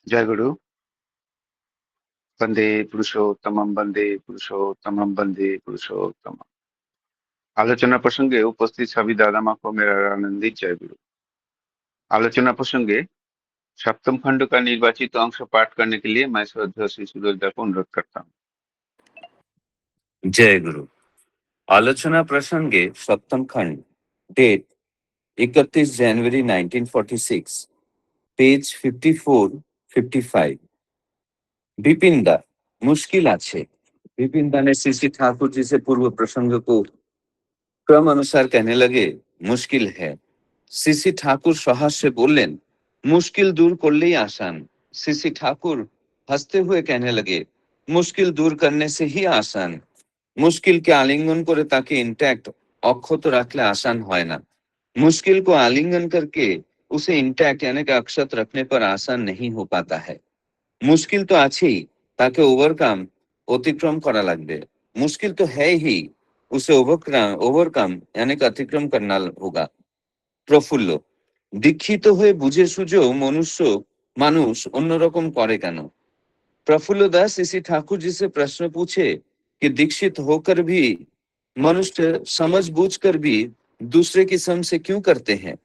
जय गुरु। वंदे पुरुषोत्तमम वंदे पुरुषोत्तम। आलोचना प्रसंगे उपस्थित सभी दादा माँ को मेरा आनंदित जय गुरु। आलोचना प्रसंगे सप्तम खंड का निर्वाचित अंश पाठ करने के लिए मैं श्रद्धेय श्री सूरजदा को अनुरोध करता हूँ। जय गुरु। आलोचना प्रसंगे सप्तम खंड, डेट 31 जनवरी 1946, पेज 54-55। विपिन दा, मुश्किल आछे। विपिन दा ने श्री ठाकुर जी से पूर्व प्रसंग को क्रम अनुसार कहने लगे, मुश्किल है। श्री ठाकुर साहस से बोलें, मुश्किल दूर करलेई आसान। श्री ठाकुर हंसते हुए कहने लगे, मुश्किल दूर करने से ही आसान। मुश्किल के आलिंगन करे ताके इंटैक्ट अक्षत रखले आसान है ना। मुश्किल को आलिंगन करके उसे इंटैक्ट यानी कि अक्षत रखने पर आसान नहीं हो पाता है। मुश्किल तो আছে ही, ताके ओवरकम अतिक्रम करा लगबे। मुश्किल तो है ही, उसे ओवरकम यानी कि अतिक्रम करना होगा। प्रफुल्ल, दीक्षित हुए बुझे सुझेও মানুষ অন্যরকম করে কেন? प्रफुल्ल दास इसी ठाकुर जी से प्रश्न पूछे कि दीक्षित होकर भी मनुष्य समझ बूझ कर भी दूसरे की सम से क्यों करते हैं?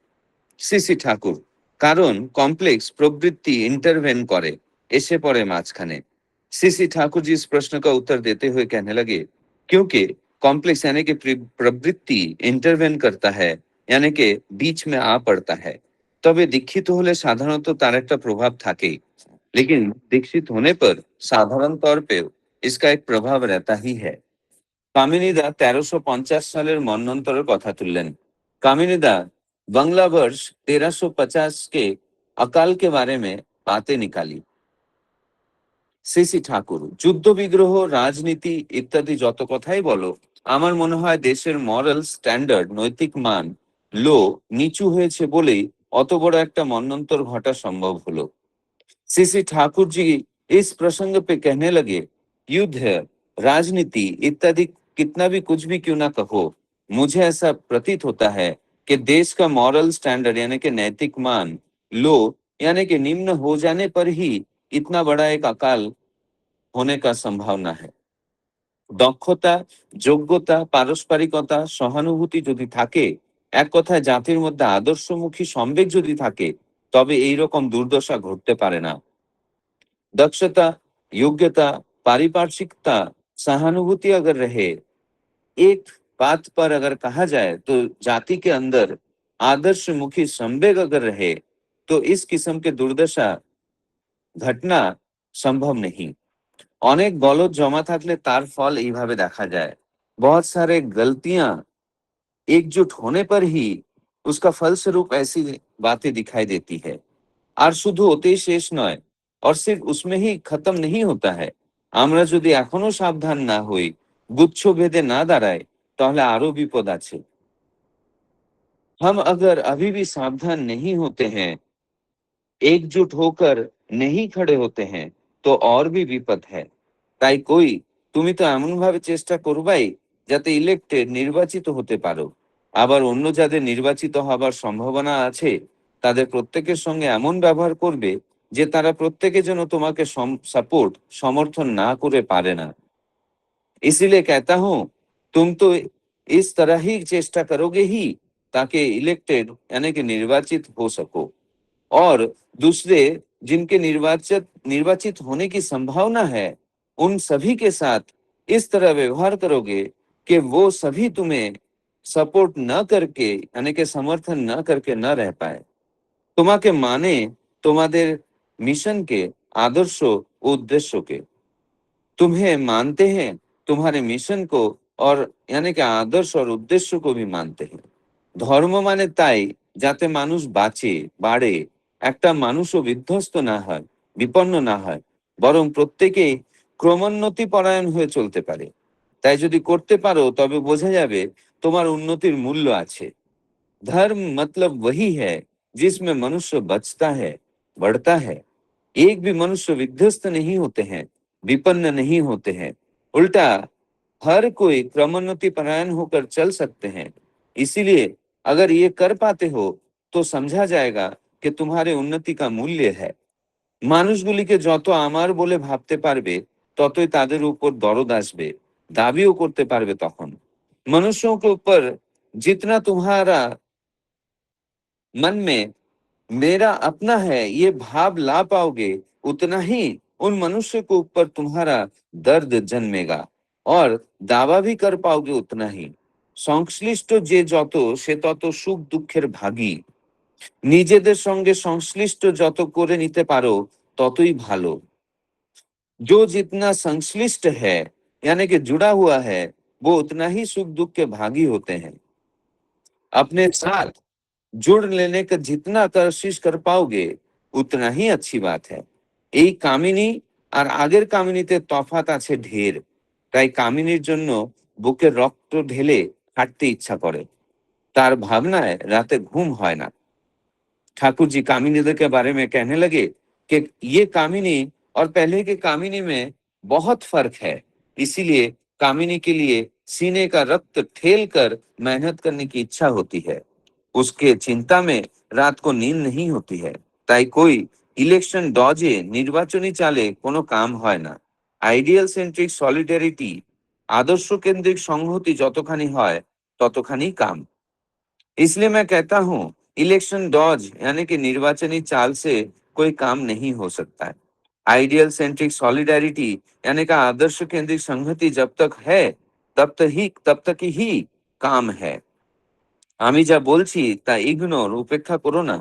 सीसी ठाकुर, कारण कॉम्प्लेक्स प्रवृत्ति इंटरवेन करे, ऐसे पड़े माঝখানে। सीसी ठाकुर जी इस प्रश्न का उत्तर देते हुए कहने लगे, क्योंकि कॉम्प्लेक्स यानी कि प्रवृत्ति इंटरवेन करता है, यानी कि बीच में आ पड़ता है, तबे दीक्षित होले साधारणत तार एक प्रभाव थाकेई। लेकिन दीक्षित होने पर साधारण तौर पे इसका एक प्रभाव रहता ही है। कामिनीदा 1350 सालेर मन्वंतरेर कथा तुललेन। कामिनीदा बांग्ला वर्ष 1350 के अकाल के बारे में बातें निकाली। सीसी ठाकुर, যুদ্ধ বিগ্রহ, রাজনীতি ইত্যাদি যত কথাই বলো, আমার মনে হয় দেশের মরাল স্ট্যান্ডার্ড, নৈতিক মান লো নিচু হয়েছে বলেই অত বড় একটা মন্বন্তর ঘটা সম্ভব হলো। सीसी ठाकुर जी इस प्रसंग पे कहने लगे, युद्ध, राजनीति इत्यादि कितना भी कुछ भी क्यों ना कहो, मुझे ऐसा प्रतीत होता है कि देश का मॉरल स्टैंडर्ड यानी कि नैतिक मान लो यानी कि निम्न हो जाने पर ही इतना बड़ा एक अकाल होने का संभावना है। দক্ষতা, যোগ্যতা, পারস্পরিকতা, সহানুভূতি যদি থাকে, এক কথায় জাতির মধ্যে আদর্শমুখী সম্বেগ যদি থাকে, তবে এই রকম দুর্দশা ঘটতে পারে না। दक्षता, योग्यता, पारिपार्श्विकता, सहानुभूति अगर रहे, एक बात पर अगर कहा जाए तो जाति के अंदर आदर्श मुखी संवेग अगर रहे, तो इस किस्म के दुर्दशा घटना संभव नहीं। अनेक गलत जमा থাকলে তার फल এইভাবে দেখা যায়। बहुत सारे गलतियां एकजुट होने पर ही उसका फलस्वरूप ऐसी बातें दिखाई देती है। আর শুধু ওতেই শেষ নয়, और सिर्फ उसमें ही खत्म नहीं होता है। আমরা যদি এখনো সাবধান না হই, গুচ্ছ ভেদে না দাঁড়াই, তাহলে আরো বিপদ আছে। हम अगर अभी भी सावधान नहीं होते हैं, एकजुट होकर नहीं खड़े होते हैं, तो और भी विपद है। তাই কই, তুমি তো এমন ভাবে চেষ্টা করবাই যাতে ইলেক্টেড নির্বাচিত হতে পারো। আবার অন্য যাদের নির্বাচিত হবার সম্ভাবনা আছে, তাদের প্রত্যেকের সঙ্গে এমন ব্যবহার করবে যে তারা প্রত্যেকে যেন তোমাকে সাপোর্ট সমর্থন না করে পারে না। इसीलिए कहता हूं, तुम तो इस तरह ही चेष्टा करोगे ही ताकि इलेक्टेड यानी कि निर्वाचित हो सको, और दूसरे जिनके निर्वाचित निर्वाचित होने की संभावना है, उन सभी के साथ इस तरह व्यवहार करोगे कि वो सभी तुम्हें सपोर्ट न करके यानी कि समर्थन न करके न रह पाए। তোমাকে মানে তোমাদের मिशन के आदर्श उद्देश्य के, तुम्हें मानते हैं, तुम्हारे मिशन को और यानी कि आदर्श और उद्देश्य को भी मानते हैं। ধর্ম মানে তাই যাতে মানুষ বাঁচে, বাড়ে, একটা মানুষও বিধ্বস্ত না হয়, বিপন্ন না হয়, বরং প্রত্যেকেই ক্রমোন্নতি পরায়ণ হয়ে চলতে পারে। তাই যদি করতে পারো তবে বোঝা যাবে তোমার উন্নতির মূল্য আছে। धर्म मतलब वही है जिसमें मनुष्य बचता है, बढ़ता है। एक भी मनुष्य विध्वस्त नहीं होते हैं, विपन्न नहीं होते हैं, उल्टा हर कोई क्रमोन्नति परायण होकर चल सकते हैं। इसीलिए अगर ये कर पाते हो तो समझा जाएगा कि तुम्हारे उन्नति का मूल्य है। মানুষগুলিকে যত আমার বলে ভাবতে পারবে ততই তাদের উপর দরদ আসবে, दावियों করতে পারবে তখন। मनुष्यों के ऊपर जितना तुम्हारा मन में मेरा अपना है ये भाव ला पाओगे, उतना ही उन मनुष्य के ऊपर तुम्हारा दर्द जन्मेगा और दावा भी कर पाओगे उतना ही। সংশ্লিষ্ট যে যত সে তত সুখ দুঃখের ভাগী। নিজেদের সঙ্গে সংশ্লিষ্ট যত করে নিতে পারো ততই ভালো। जो जितना संश्लिष्ट है यानी कि जुड़ा हुआ है वो उतना ही सुख दुख के भागी होते हैं। अपने साथ जुड़ लेने का जितना कोशिश कर पाओगे उतना ही अच्छी बात है। এই কামিনী আর আগের কামিনীতে তফাৎ আছে ঢের, তাই কামিনীর জন্য বুকের রক্ত ঢেলে হাঁটতে ইচ্ছা করে, তার ভাবনায় রাতে ঘুম হয় না। ठाकुर जी कामिनी के बारे में कहने लगे कि ये कामिनी और पहले की कामिनी में बहुत फर्क है, इसीलिए कामिनी के लिए सीने का रक्त ठेल कर मेहनत करने की इच्छा होती है, उसके चिंता में रात को नींद नहीं होती है। তাই कोई ইলেকশন ডজে নির্বাচনী চালে কোনো কাম হয় না। আইডিয়াল সেন্ট্রিক সলিডারিটি আদর্শ কেন্দ্রিক সংহতি যতখানি হয় ততখানি কাম। इसलिए मैं कहता हूं इलेक्शन डॉज यानी कि निर्वाचनी चाल से कोई काम नहीं हो सकता है। आइडियल सेंट्रिक सॉलिडारिटी यानी कि आदर्श केंद्रिक संहति जब तक है तब तक ही काम है। আমি যা বলছি তা ইগনোর উপেক্ষা করো না,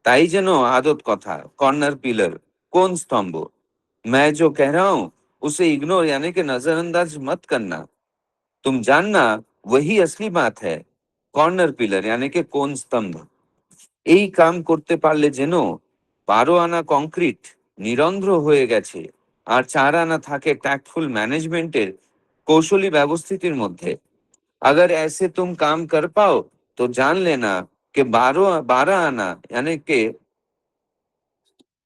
তাই যেন আদত কথা কর্নার पिलर কোন স্তম্ভ। मैं जो कह रहा हूं उसे इग्नोर यानी कि नजरअंदाज मत करना, तुम जानना वही असली बात है। কর্নার पिलर यानी कि কোন স্তম্ভ। এই কাম করতে পারলে যেন 12 আনা কংক্রিট নিরন্ধ্র হয়ে গেছে আর 4 আনা থাকে टैक्टफुल मैनेजमेंटेर कौशली व्यवस्थितिर मध्य। अगर ऐसे तुम काम कर पाओ तो जान लेना कि 12 आना यानी कि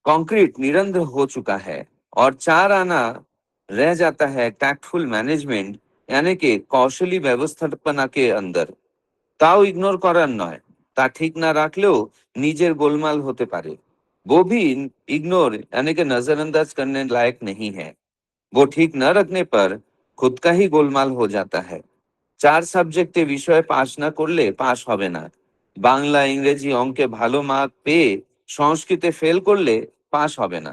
कंक्रीट निरंध्र हो चुका है और 4 आना रह जाता है टैक्टफुल मैनेजमेंट यानी कि कौशली व्यवस्थापना के अंदर। তাও ইগনোর করার নয়, তা ঠিক না রাখলেও নিজের গোলমাল হতে পারে। वो भी इग्नोर यानी कि नजरअंदाज करने लायक नहीं है, वो ठीक न रखने पर खुद का ही गोलमाल हो जाता है। 4 সাবজেক্টে বিষয় পাশ না করলে পাশ হবে না। বাংলা ইংরেজি অঙ্কে ভালো মার্ক পেয়ে সংস্কৃতে ফেল করলে পাশ হবে না।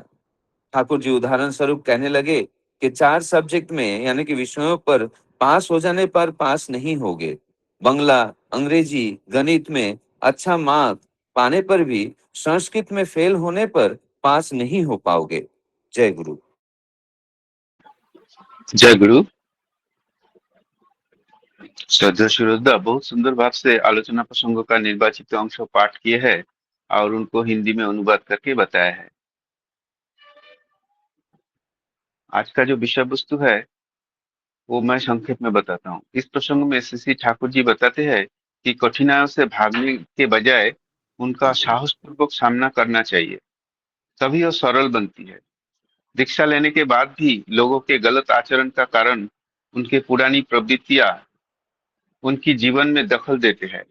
ठाकुर जी उदाहरण स्वरूप कहने लगे कि 4 सब्जेक्ट में यानी कि विषयों पर पास हो जाने पर पास नहीं होगे। बंगला, अंग्रेजी, गणित में अच्छा मार्क पाने पर भी संस्कृत में फेल होने पर पास नहीं हो पाओगे। जय गुरु। जय गुरु। श्रद्धा शिरोद्धा बहुत सुंदर भाव से आलोचना प्रसंगों का निर्वाचित अंश पाठ किए हैं और उनको हिंदी में अनुवाद करके बताया है। आज का जो विषय वस्तु है वो मैं संक्षेप में बताता हूँ। इस प्रसंग में श्री ठाकुर जी बताते हैं कि कठिनाइयों से भागने के बजाय उनका साहसपूर्वक सामना करना चाहिए, तभी वो सरल बनती है। दीक्षा लेने के बाद भी लोगों के गलत आचरण का कारण उनके पुरानी प्रवृत्तियां उनकी जीवन में दखल देते हैं,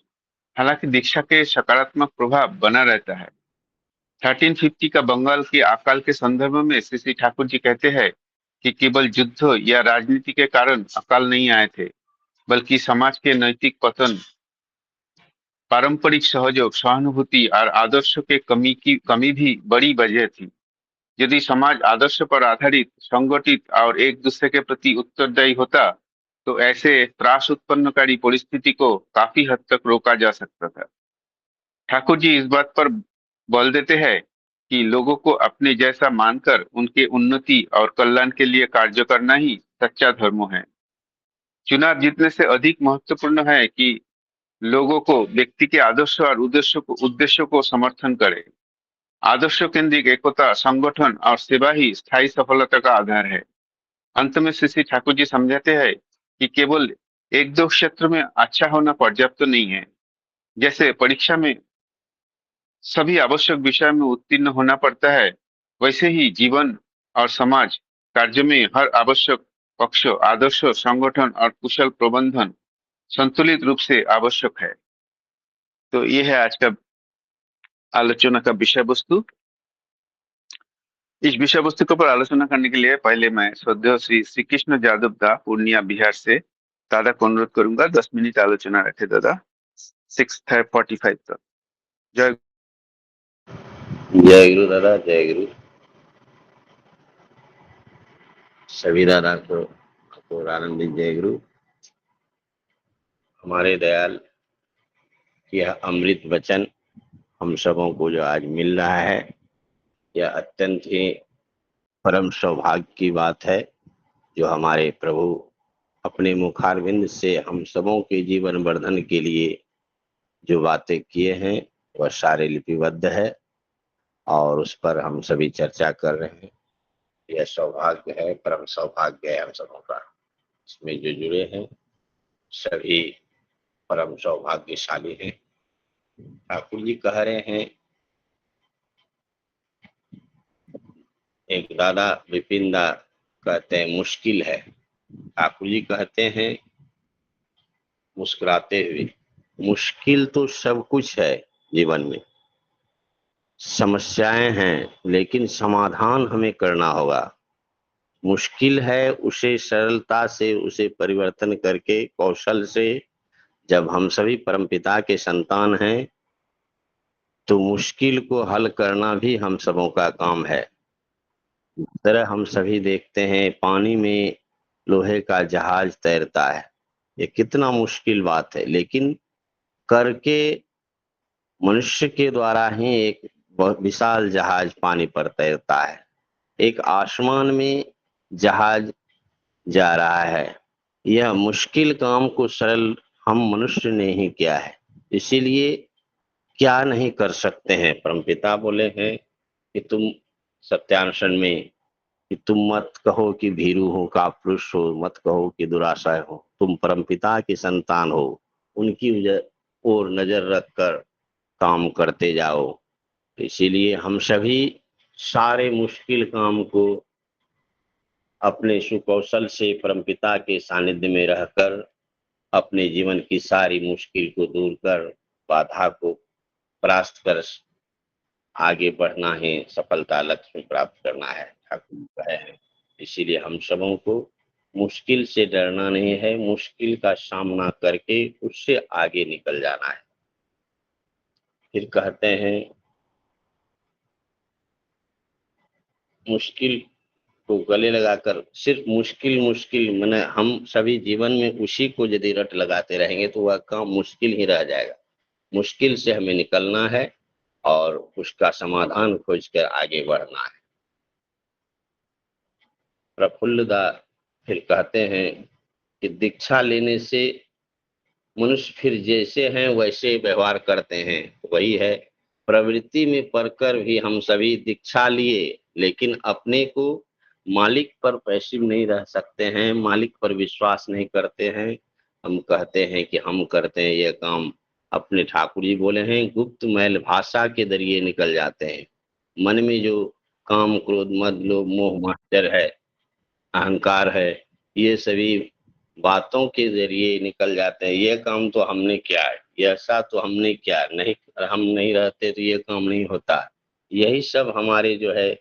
हालांकि दीक्षा के सकारात्मक प्रभाव बना रहता है। 1350 का बंगाल के अकाल के संदर्भ में श्री ठाकुर जी कहते हैं कि केवल युद्ध या राजनीति के कारण अकाल नहीं आए थे, बल्कि समाज के नैतिक पतन, पारंपरिक सहयोग, सहानुभूति और आदर्श के कमी भी बड़ी वजह थी। यदि समाज आदर्श पर आधारित, संगठित और एक दूसरे के प्रति उत्तरदायी होता, तो ऐसे त्रास उत्पन्नकारी परिस्थिति को काफी हद तक रोका जा सकता था। ठाकुर जी इस बात पर बल देते हैं कि लोगों को अपने जैसा मानकर उनके उन्नति और कल्याण के लिए कार्य करना ही सच्चा धर्म है। चुनाव जीतने से अधिक महत्वपूर्ण है कि लोगों को व्यक्ति के आदर्श और उद्देश्य को समर्थन करे। आदर्श केंद्रित एकता, संगठन और सेवा ही स्थायी सफलता का आधार है। अंत में श्री ठाकुर जी समझाते हैं कि केवल एक दो क्षेत्र में अच्छा होना पर्याप्त नहीं है। जैसे परीक्षा में सभी आवश्यक विषय में उत्तीर्ण होना पड़ता है, वैसे ही जीवन और समाज कार्य में हर आवश्यक पक्ष, आदर्श, संगठन और कुशल प्रबंधन संतुलित रूप से आवश्यक है। तो ये है आज का आलोचना का विषय वस्तु। इस विषय वस्तु के ऊपर आलोचना करने के लिए पहले मैं श्रद्धेय श्री श्री कृष्ण यादव दा पूर्णिया बिहार से दादा को अनुरोध करूंगा 10 मिनट आलोचना रखे दादा 6:45 तक। जय। जय गुरु दादा, जय गुरु। सभी दादा को आनंदित जय गुरु। हमारे दयाल यह अमृत वचन हम सबों को जो आज मिल रहा है, यह अत्यंत ही परम सौभाग्य की बात है, जो हमारे प्रभु अपने मुखारविंद से हम सबों के जीवन वर्धन के लिए जो बातें किए हैं वह सारे लिपिबद्ध है और उस पर हम सभी चर्चा कर रहे हैं। यह सौभाग्य है, परम सौभाग्य है हम सबों का। इसमें जो जुड़े हैं सभी परम सौभाग्यशाली हैं। ठाकुर जी कह रहे हैं, एक दादा विपिन दा कहते हैं मुश्किल है। ठाकुर जी कहते हैं मुस्कुराते हुए, मुश्किल तो सब कुछ है जीवन में, समस्याएं हैं लेकिन समाधान हमें करना होगा। मुश्किल है उसे सरलता से, उसे परिवर्तन करके कौशल से, जब हम सभी परमपिता के संतान हैं तो मुश्किल को हल करना भी हम सबों का काम है। इस तरह हम सभी देखते हैं पानी में लोहे का जहाज तैरता है, ये कितना मुश्किल बात है, लेकिन करके मनुष्य के द्वारा ही एक बहुत विशाल जहाज पानी पर तैरता है। एक आसमान में जहाज जा रहा है। यह मुश्किल काम को सरल हम मनुष्य ने ही किया है, इसीलिए क्या नहीं कर सकते हैं। परमपिता बोले हैं कि तुम सत्यानुशन में कि तुम मत कहो कि भीरू हो, कापुरुष हो, मत कहो कि दुराशय हो, तुम परमपिता के संतान हो, उनकी ओर नजर रखकर काम करते जाओ। इसीलिए हम सभी सारे मुश्किल काम को अपने सुकौशल से परमपिता के सानिध्य में रहकर अपने जीवन की सारी मुश्किल को दूर कर बाधा को परास्त कर आगे बढ़ना है, सफलता लक्ष्य में प्राप्त करना है, ठाकुर जी कहे हैं। इसीलिए हम सबों को मुश्किल से डरना नहीं है, मुश्किल का सामना करके उससे आगे निकल जाना है। फिर कहते हैं मुश्किल को गले लगाकर, सिर्फ मुश्किल मुश्किल मैंने हम सभी जीवन में उसी को यदि रट लगाते रहेंगे तो वह काम मुश्किल ही रह जाएगा। मुश्किल से हमें निकलना है और उसका समाधान खोज कर आगे बढ़ना है। प्रफुल्लदा फिर कहते हैं कि दीक्षा लेने से मनुष्य फिर जैसे हैं वैसे व्यवहार करते हैं। वही है, प्रवृत्ति में पढ़कर भी हम सभी दीक्षा लिए लेकिन अपने को मालिक पर पैसिव नहीं रह सकते हैं, मालिक पर विश्वास नहीं करते हैं। हम कहते हैं कि हम करते हैं यह काम, अपने ठाकुर जी बोले हैं गुप्त मैल भाषा के जरिए निकल जाते हैं। मन में जो काम क्रोध मद लोभ मोह मात्सर्य है, अहंकार है, ये सभी बातों के जरिए निकल जाते हैं। ये काम तो हमने किया है, ये ऐसा तो हमने किया है, नहीं हम नहीं रहते तो ये काम नहीं होता। यही सब हमारे जो है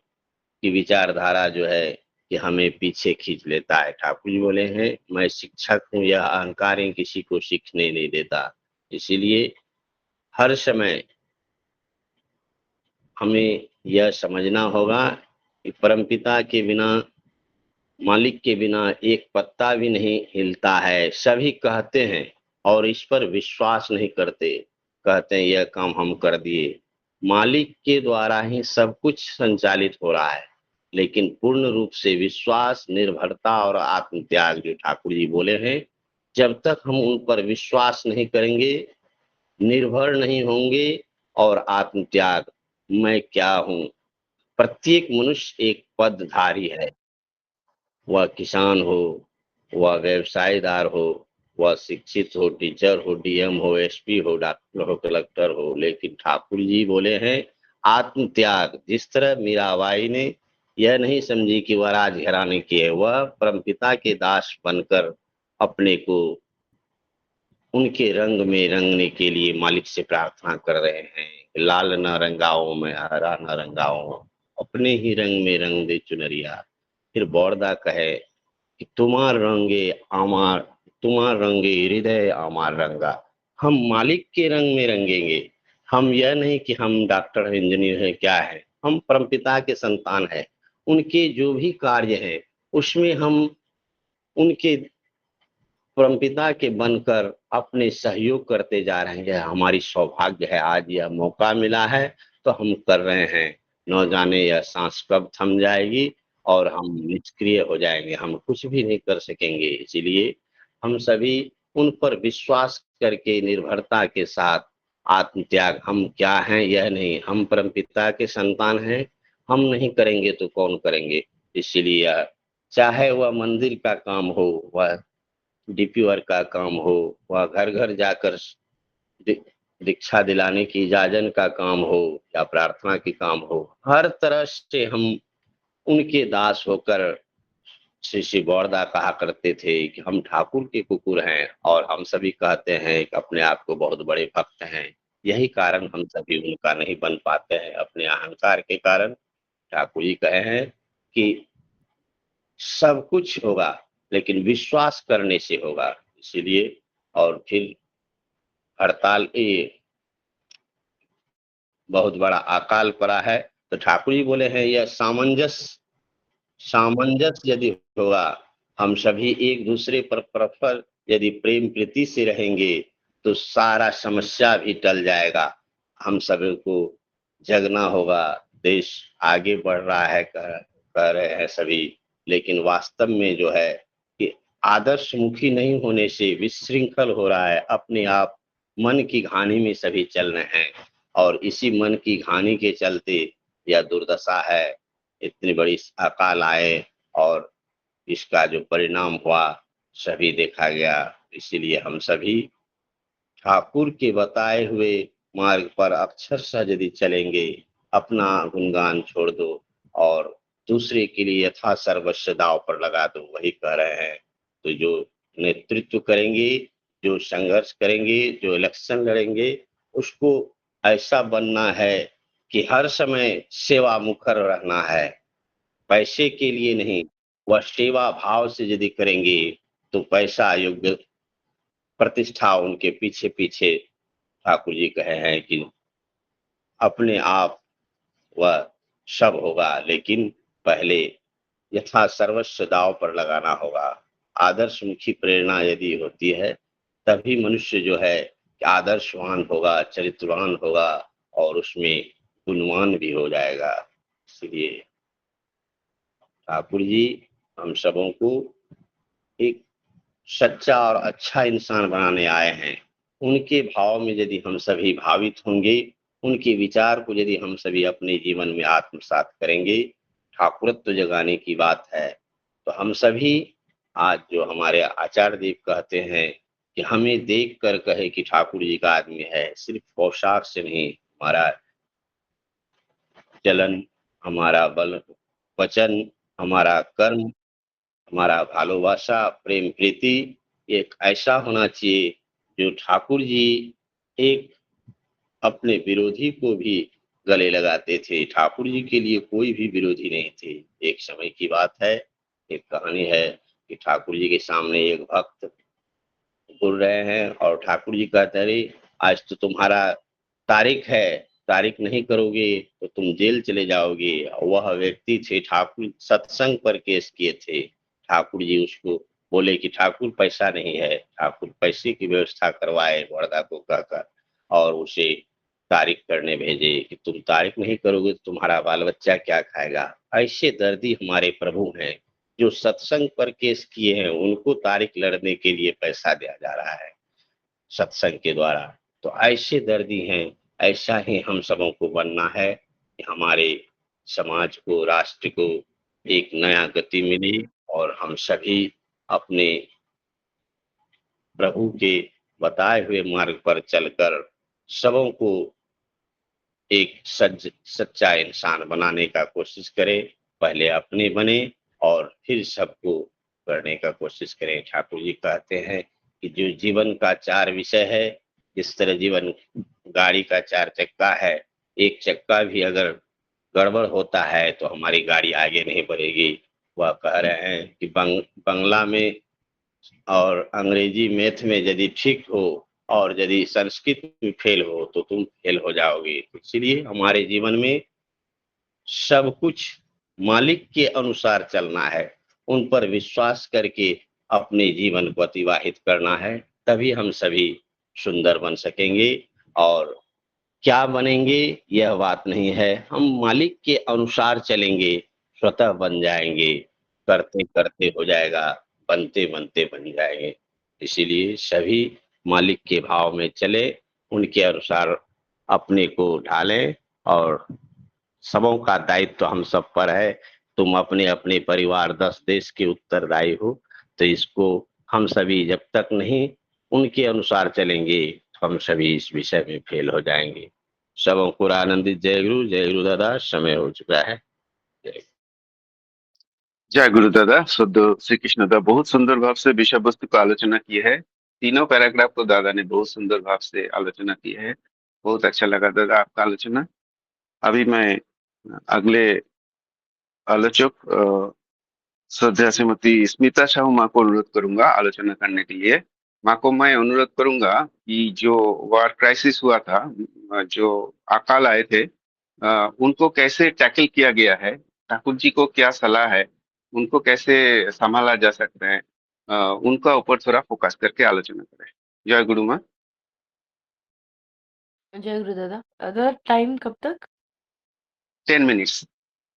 कि विचारधारा जो है कि हमें पीछे खींच लेता है। ठाकुर जी बोले हैं मैं शिक्षक हूँ, यह अहंकार ही किसी को सीखने नहीं देता। इसीलिए हर समय हमें यह समझना होगा कि परमपिता के बिना, मालिक के बिना एक पत्ता भी नहीं हिलता है। सभी कहते हैं और इस पर विश्वास नहीं करते, कहते हैं यह काम हम कर दिए। मालिक के द्वारा ही सब कुछ संचालित हो रहा है, लेकिन पूर्ण रूप से विश्वास, निर्भरता और आत्मत्याग जो ठाकुर जी बोले हैं, जब तक हम उन पर विश्वास नहीं करेंगे, निर्भर नहीं होंगे और आत्मत्याग, मैं क्या हूँ। प्रत्येक मनुष्य एक पदधारी है, वह किसान हो, वह व्यवसायदार हो, वह शिक्षित हो, टीचर हो, डीएम हो, एसपी हो, डॉक्टर हो, कलेक्टर हो, लेकिन ठाकुर जी बोले हैं आत्म त्याग। जिस तरह मीराबाई ने यह नहीं समझी कि वह राज घराने की है, वह परमपिता के दास बनकर अपने को उनके रंग में रंगने के लिए मालिक से प्रार्थना कर रहे हैं, लाल न रंगाओ मैं हरा न रंगाओ, अपने ही रंग में रंग दे चुनरिया। फिर बौरदा कहे कि तुम्हार रंगे हृदय आमार रंगा। हम मालिक के रंग में रंगेंगे। हम यह नहीं कि हम डॉक्टर हैं, इंजीनियर हैं, क्या है, हम परमपिता के संतान हैं। उनके जो भी कार्य हैं उसमें हम उनके परमपिता के बनकर अपने सहयोग करते जा रहे हैं। हमारी सौभाग्य है, आज यह मौका मिला है तो हम कर रहे हैं। न जाने यह सांस कब थम जाएगी और हम निष्क्रिय हो जाएंगे, हम कुछ भी नहीं कर सकेंगे। इसीलिए हम सभी उन पर विश्वास करके निर्भरता के साथ आत्मत्याग, हम क्या हैं यह नहीं, हम परमपिता के संतान हैं, हम नहीं करेंगे तो कौन करेंगे। इसीलिए चाहे वह मंदिर का काम हो, वह डीपी वर्क का काम हो, वह घर घर जाकर दि- दीक्षा दिलाने की इजाजन का काम हो या प्रार्थना की काम हो, हर तरह से हम उनके दास होकर, श्री श्री गौरदा कहा करते थे कि हम ठाकुर के कुकुर हैं, और हम सभी कहते हैं कि अपने आप को बहुत बड़े भक्त हैं। यही कारण हम सभी उनका नहीं बन पाते हैं, अपने अहंकार के कारण। ठाकुर जी कहे हैं कि सब कुछ होगा लेकिन विश्वास करने से होगा। इसीलिए और फिर हड़ताल ये बहुत बड़ा अकाल पड़ा है, तो ठाकुर जी बोले हैं यह सामंजस्य यदि होगा, हम सभी एक दूसरे पर परस्पर यदि प्रेम प्रीति से रहेंगे तो सारा समस्या भी टल जाएगा। हम सभी को जगना होगा। देश आगे बढ़ रहा है, कह रहे हैं सभी, लेकिन वास्तव में जो है कि आदर्शमुखी नहीं होने से विशृंखल हो रहा है। अपने आप मन की घानी में सभी चल रहे हैं, और इसी मन की घानी के चलते यह दुर्दशा है। इतनी बड़ी अकाल आए और इसका जो परिणाम हुआ सभी देखा गया। इसीलिए हम सभी ठाकुर के बताए हुए मार्ग पर अक्षरशः यदि चलेंगे, अपना गुणगान छोड़ दो और दूसरे के लिए यथा सर्वस्व दांव पर लगा दो, वही कह रहे हैं। तो जो नेतृत्व करेंगे, जो संघर्ष करेंगे, जो इलेक्शन लड़ेंगे, उसको ऐसा बनना है कि हर समय सेवा मुखर रहना है, पैसे के लिए नहीं। वह सेवा भाव से यदि करेंगे तो पैसा योग्य प्रतिष्ठा उनके पीछे पीछे ठाकुर जी कहे हैं कि अपने आप वह सब होगा, लेकिन पहले यथा सर्वस्व दांव पर लगाना होगा। आदर्शमुखी प्रेरणा यदि होती है तभी मनुष्य जो है आदर्शवान होगा, चरित्रवान होगा, और उसमें गुणवान भी हो जाएगा। इसलिए ठाकुर जी हम सबों को एक सच्चा और अच्छा इंसान बनाने आए हैं। उनके भाव में यदि हम सभी भावित होंगे, उनके विचार को यदि हम सभी अपने जीवन में आत्मसात करेंगे, ठाकुरत्व जगाने की बात है। तो हम सभी आज जो हमारे आचार्य देव कहते हैं कि हमें देख कर कहे कि ठाकुर जी का आदमी है, सिर्फ पोशाक से नहीं, हमारा चलन, हमारा बल वचन, हमारा कर्म, हमारा भालोबासा प्रेम प्रीति एक ऐसा होना चाहिए जो ठाकुर जी एक अपने विरोधी को भी गले लगाते थे। ठाकुर जी के लिए कोई भी विरोधी नहीं थे। एक समय की बात है, एक कहानी है कि ठाकुर जी के सामने एक भक्त बोल रहे हैं और ठाकुर जी कहते अरे आज तो तुम्हारा तारीख है, तारीख नहीं करोगे तो तुम जेल चले जाओगे। वह व्यक्ति थे ठाकुर, सत्संग पर केस किए थे। ठाकुर जी उसको बोले कि ठाकुर पैसा नहीं है। ठाकुर पैसे की व्यवस्था करवाए वर्दा को कहकर, और उसे तारीख करने भेजे कि तुम तारीख नहीं करोगे तो तुम्हारा बाल बच्चा क्या खाएगा। ऐसे दर्दी हमारे प्रभु हैं, जो सत्संग पर केस किए हैं उनको तारीख लड़ने के लिए पैसा दिया जा रहा है सत्संग के द्वारा। तो ऐसे दर्दी हैं। ऐसा ही हम सबों को बनना है कि हमारे समाज को, राष्ट्र को एक नया गति मिली, और हम सभी अपने प्रभु के बताए हुए मार्ग पर चलकर सबों को एक सच्चा इंसान बनाने का कोशिश करें। पहले अपने बने और फिर सबको करने का कोशिश करें। ठाकुर जी कहते हैं कि जो जीवन का चार विषय है, जिस तरह जीवन गाड़ी का चार चक्का है, एक चक्का भी अगर गड़बड़ होता है तो हमारी गाड़ी आगे नहीं बढ़ेगी। वह कह रहे हैं कि बंगला में और अंग्रेजी मैथ में यदि ठीक हो और यदि संस्कृत में फेल हो तो तुम फेल हो जाओगे। इसलिए हमारे जीवन में सब कुछ मालिक के अनुसार चलना है, उन पर विश्वास करके अपने जीवन को अतिवाहित करना है, तभी हम सभी सुंदर बन सकेंगे। और क्या बनेंगे यह बात नहीं है, हम मालिक के अनुसार चलेंगे, स्वतः बन जाएंगे, करते करते हो जाएगा, बनते बनते बन जाएंगे। इसीलिए सभी मालिक के भाव में चले, उनके अनुसार अपने को ढालें। और सबों का दायित्व तो हम सब पर है। तुम अपने अपने परिवार 10 देश के उत्तरदायी हो, तो इसको हम सभी जब तक नहीं उनके अनुसार चलेंगे तो हम सभी इस विषय में फेल हो जाएंगे। सबों को आनंदित। जय गुरु दादा, समय हो चुका है। जय जय गुरु दादा। शुद्ध श्री कृष्ण दादा बहुत सुंदर भाव से विषय वस्तु को आलोचना की है। तीनों पैराग्राफ को दादा ने बहुत सुंदर भाव से आलोचना की है। बहुत अच्छा लगा दादा आपका आलोचना। अभी मैं अगले आलोचक श्रद्धा श्रीमती स्मिता साहू माँ को अनुरोध करूंगा आलोचना करने के लिए। माँ को मैं अनुरोध करूंगा कि जो वार क्राइसिस हुआ था, जो अकाल आए थे, उनको कैसे टैकल किया गया है, ठाकुर जी को क्या सलाह है, उनको कैसे संभाला जा सकता है, उनका ऊपर थोड़ा फोकस करके आलोचना करें। जय गुरु माँ। जय गुरु दादा। अदर टाइम कब तक? 10 मिनट्स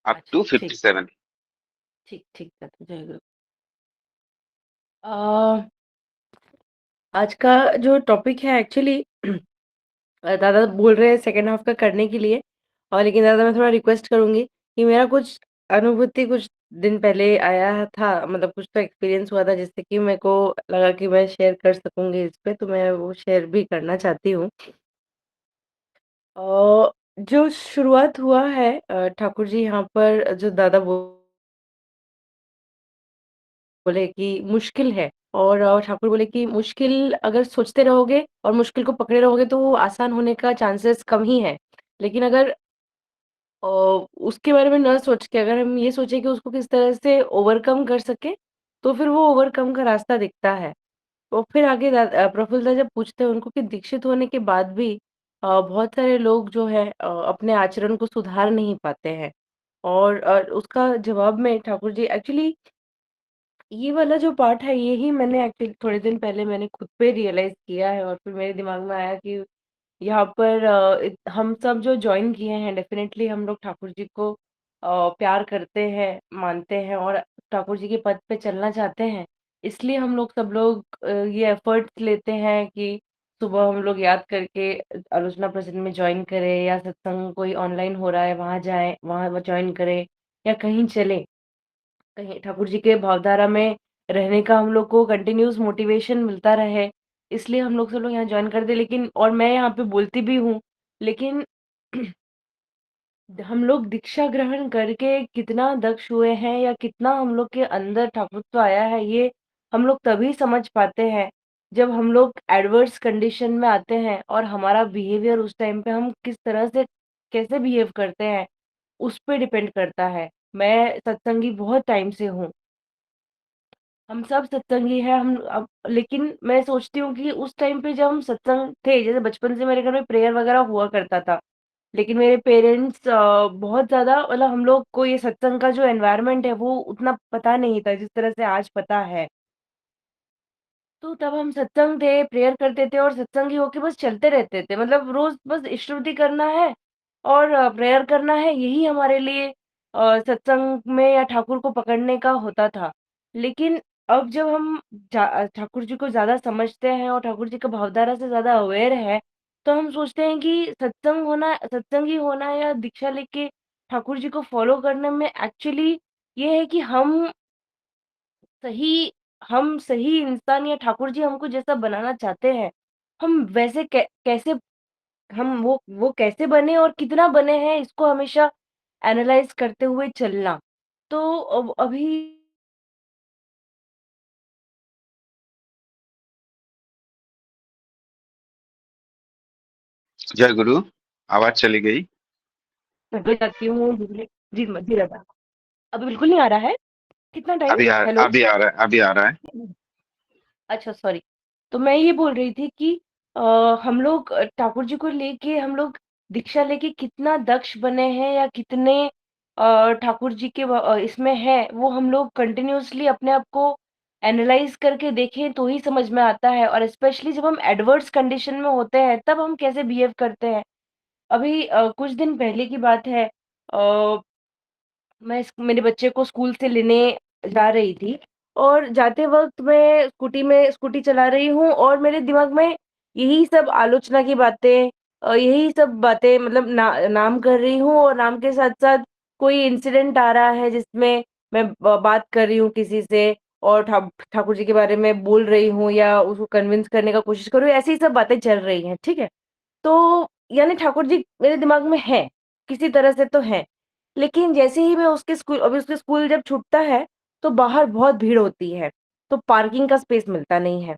अप अच्छा, टू ठीक 57। ठीक ठीक दादा, जय गुरु। अ, आज का जो टॉपिक है एक्चुअली दादा बोल रहे हैं सेकंड हाफ का करने के लिए। और लेकिन दादा मैं थोड़ा रिक्वेस्ट करूंगी कि मेरा कुछ अनुभूति कुछ दिन पहले आया था, मतलब कुछ तो एक्सपीरियंस हुआ था जिससे कि मेरे को लगा कि मैं शेयर कर सकूंगी इस पे, तो मैं वो शेयर भी करना चाहती हूँ। जो शुरुआत हुआ है, ठाकुर जी यहाँ पर जो दादा बोले कि मुश्किल है, और ठाकुर बोले कि मुश्किल अगर सोचते रहोगे और मुश्किल को पकड़े रहोगे तो वो आसान होने का चांसेस कम ही है। लेकिन अगर अ, उसके बारे में ना सोच के अगर हम ये सोचे कि उसको किस तरह से ओवरकम कर सके, तो फिर वो ओवरकम का रास्ता दिखता है। तो फिर आगे प्रफुल्ल दा जब पूछते हैं उनको कि दीक्षित होने के बाद भी बहुत सारे लोग जो है अपने आचरण को सुधार नहीं पाते हैं। और उसका जवाब में ठाकुर जी एक्चुअली ये वाला जो पार्ट है यही मैंने एक्चुअली थोड़े दिन पहले मैंने खुद पे रियलाइज किया है, और फिर मेरे दिमाग में आया कि यहाँ पर हम सब जो ज्वाइन किए हैं डेफिनेटली हम लोग ठाकुर जी को प्यार करते हैं, मानते हैं और ठाकुर जी के पद पे चलना चाहते हैं। इसलिए हम लोग सब लोग ये एफर्ट्स लेते हैं कि सुबह हम लोग याद करके आलोचना प्रसन्न में ज्वाइन करें, या सत्संग कोई ऑनलाइन हो रहा है वहां जाए, वहां ज्वाइन करें, या कहीं चले, कहीं ठाकुर जी के भावधारा में रहने का हम लोग को कंटिन्यूस मोटिवेशन मिलता रहे। इसलिए हम लोग सब लोग यहाँ ज्वाइन कर दे। लेकिन और मैं यहाँ पे बोलती भी हूँ, लेकिन हम लोग दीक्षा ग्रहण करके कितना दक्ष हुए हैं या कितना हम लोग के अंदर ठाकुरत्व आया है, ये हम लोग तभी समझ पाते हैं जब हम लोग एडवर्स कंडीशन में आते हैं और हमारा बिहेवियर उस टाइम पे हम किस तरह से कैसे बिहेव करते हैं उस पे डिपेंड करता है। मैं सत्संगी बहुत टाइम से हूँ, हम सब सत्संगी हैं हम अब, लेकिन मैं सोचती हूँ कि उस टाइम पे जब हम सत्संग थे, जैसे बचपन से मेरे घर में प्रेयर वगैरह हुआ करता था, लेकिन मेरे पेरेंट्स बहुत ज़्यादा, मतलब हम लोग को ये सत्संग का जो एनवायरनमेंट है वो उतना पता नहीं था जिस तरह से आज पता है। तो तब हम सत्संग थे, प्रेयर करते थे और सत्संगी होके बस चलते रहते थे। मतलब रोज़ बस स्तुति करना है और प्रेयर करना है, यही हमारे लिए सत्संग में या ठाकुर को पकड़ने का होता था। लेकिन अब जब हम ठाकुर जी को ज़्यादा समझते हैं और ठाकुर जी का भावधारा से ज़्यादा अवेयर है, तो हम सोचते हैं कि सत्संगी होना या दीक्षा लेके ठाकुर जी को फ़ॉलो करने में एक्चुअली ये है कि सही हम सही इंसान या ठाकुर जी हमको जैसा बनाना चाहते हैं, हम वैसे कैसे हम वो कैसे बने और कितना बने हैं, इसको हमेशा एनालाइज़ करते हुए चलना। तो अब अभी जय गुरु। आवाज चली गई। मैं घर जाती हूँ जी जी दादा। अभी बिल्कुल नहीं आ रहा है। कितना टाइम? हेलो। अभी आ रहा है, अभी आ रहा है। अच्छा सॉरी। तो मैं ये बोल रही थी कि अ, हम लोग ठाकुर जी को लेके हम लोग दीक्षा लेके कितना दक्ष बने हैं या कितने ठाकुर जी के इसमें है, वो हम लोग कंटिन्यूअसली अपने आप को एनालाइज करके देखें तो ही समझ में आता है। और स्पेशली जब हम एडवर्स कंडीशन में होते हैं तब हम कैसे बिहेव करते हैं। अभी कुछ दिन पहले की बात है। मैं मेरे बच्चे को स्कूल से लेने जा रही थी और जाते वक्त मैं स्कूटी चला रही हूँ और मेरे दिमाग में यही सब आलोचना की बातें, यही सब बातें मतलब नाम कर रही हूँ और नाम के साथ साथ कोई इंसिडेंट आ रहा है जिसमें मैं बात कर रही हूँ किसी से और ठाकुर जी के बारे में बोल रही हूँ या उसको कन्विंस करने का कोशिश कर रही हूँ, ऐसी ही सब बातें चल रही हैं, ठीक है। तो यानी ठाकुर जी मेरे दिमाग में है, किसी तरह से तो है। लेकिन जैसे ही मैं उसके स्कूल जब छूटता है, तो बाहर बहुत भीड़ होती है, तो पार्किंग का स्पेस मिलता नहीं है।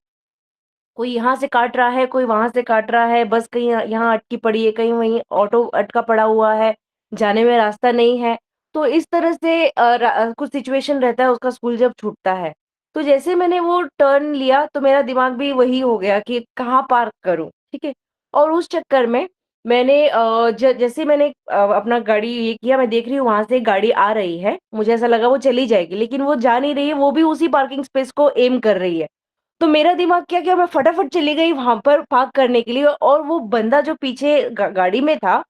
कोई यहाँ से काट रहा है, कोई वहाँ से काट रहा है, बस कहीं यहाँ अटकी पड़ी है, कहीं वहीं ऑटो अटका पड़ा हुआ है, जाने में रास्ता नहीं है। तो इस तरह से कुछ सिचुएशन रहता है उसका स्कूल जब छूटता है। तो जैसे मैंने वो टर्न लिया तो मेरा दिमाग भी वही हो गया कि कहाँ पार्क करूँ, ठीक है? और उस चक्कर में मैंने जैसे मैंने अपना गाड़ी ये किया, मैं देख रही हूँ वहां से एक गाड़ी आ रही है, मुझे ऐसा लगा वो चली जाएगी, लेकिन वो जा नहीं रही है, वो भी उसी पार्किंग स्पेस को एम कर रही है। तो मेरा दिमाग क्या किया, मैं फटाफट चली गई वहां पर पार्क करने के लिए और वो बंदा जो पीछे गाड़ी में था,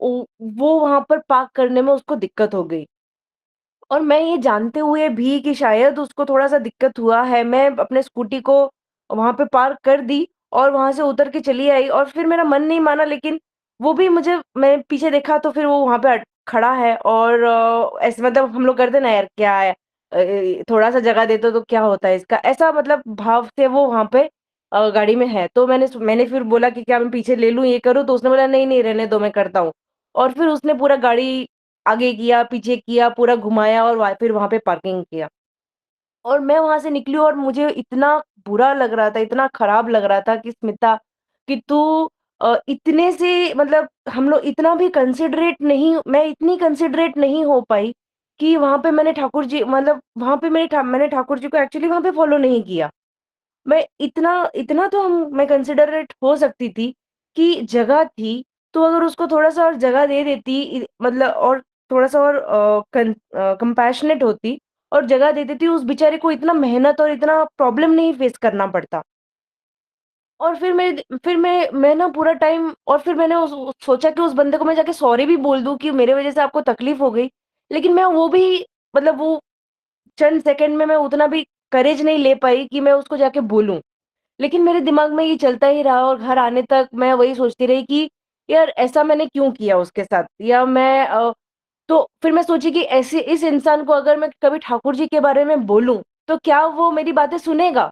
वो वहां पर पार्क करने में उसको दिक्कत हो गई। और मैं ये जानते हुए भी कि शायद उसको थोड़ा-सा दिक्कत हुआ है, मैं अपने स्कूटी को वहाँ पे पार्क कर दी और वहाँ से उतर के चली आई और फिर मेरा मन नहीं माना, लेकिन वो भी मैंने पीछे देखा तो फिर वो वहाँ पे खड़ा है और ऐसे मतलब हम लोग करते ना यार क्या है, थोड़ा-सा जगह दे दो तो क्या होता है इसका, ऐसा मतलब भाव से वो वहाँ पे गाड़ी में है। तो मैंने फिर बोला कि क्या मैं पीछे ले लूँ, ये करूँ? तो उसने बोला नहीं, नहीं रहने दो मैं करता हूँ। और फिर उसने पूरा गाड़ी आगे किया, पीछे किया, पूरा घुमाया और फिर वहाँ पे पार्किंग किया। और मैं वहाँ से निकली और मुझे इतना बुरा लग रहा था, इतना खराब लग रहा था कि स्मिता, कि तू इतने से मतलब हम लोग इतना भी कंसिडरेट नहीं, मैं इतनी कंसिडरेट नहीं हो पाई कि वहाँ पे मैंने ठाकुर जी मतलब वहाँ पे मैंने ठाकुर जी को एक्चुअली वहाँ पे फॉलो नहीं किया। मैं इतना इतना तो मैं कंसिडरेट हो सकती थी कि जगह थी, तो अगर उसको थोड़ा-सा और जगह दे देती मतलब और थोड़ा-सा और कंपैशनेट होती और जगह दे देती, उस बेचारे को इतना मेहनत और इतना प्रॉब्लम नहीं फेस करना पड़ता। और फिर मैं ना पूरा टाइम और फिर मैंने सोचा कि उस बंदे को मैं जाके सॉरी भी बोल दूँ कि मेरे वज़ह से आपको तकलीफ हो गई। लेकिन मैं वो भी मतलब वो चंद सेकंड में मैं उतना भी करेज नहीं ले पाई कि मैं उसको जाके बोलूँ। लेकिन मेरे दिमाग में ये चलता ही रहा और घर आने तक मैं वही सोचती रही कि यार ऐसा मैंने क्यों किया उसके साथ, या तो फिर मैं सोची कि ऐसे इस इंसान को अगर मैं कभी ठाकुर जी के बारे में बोलूं तो क्या वो मेरी बातें सुनेगा,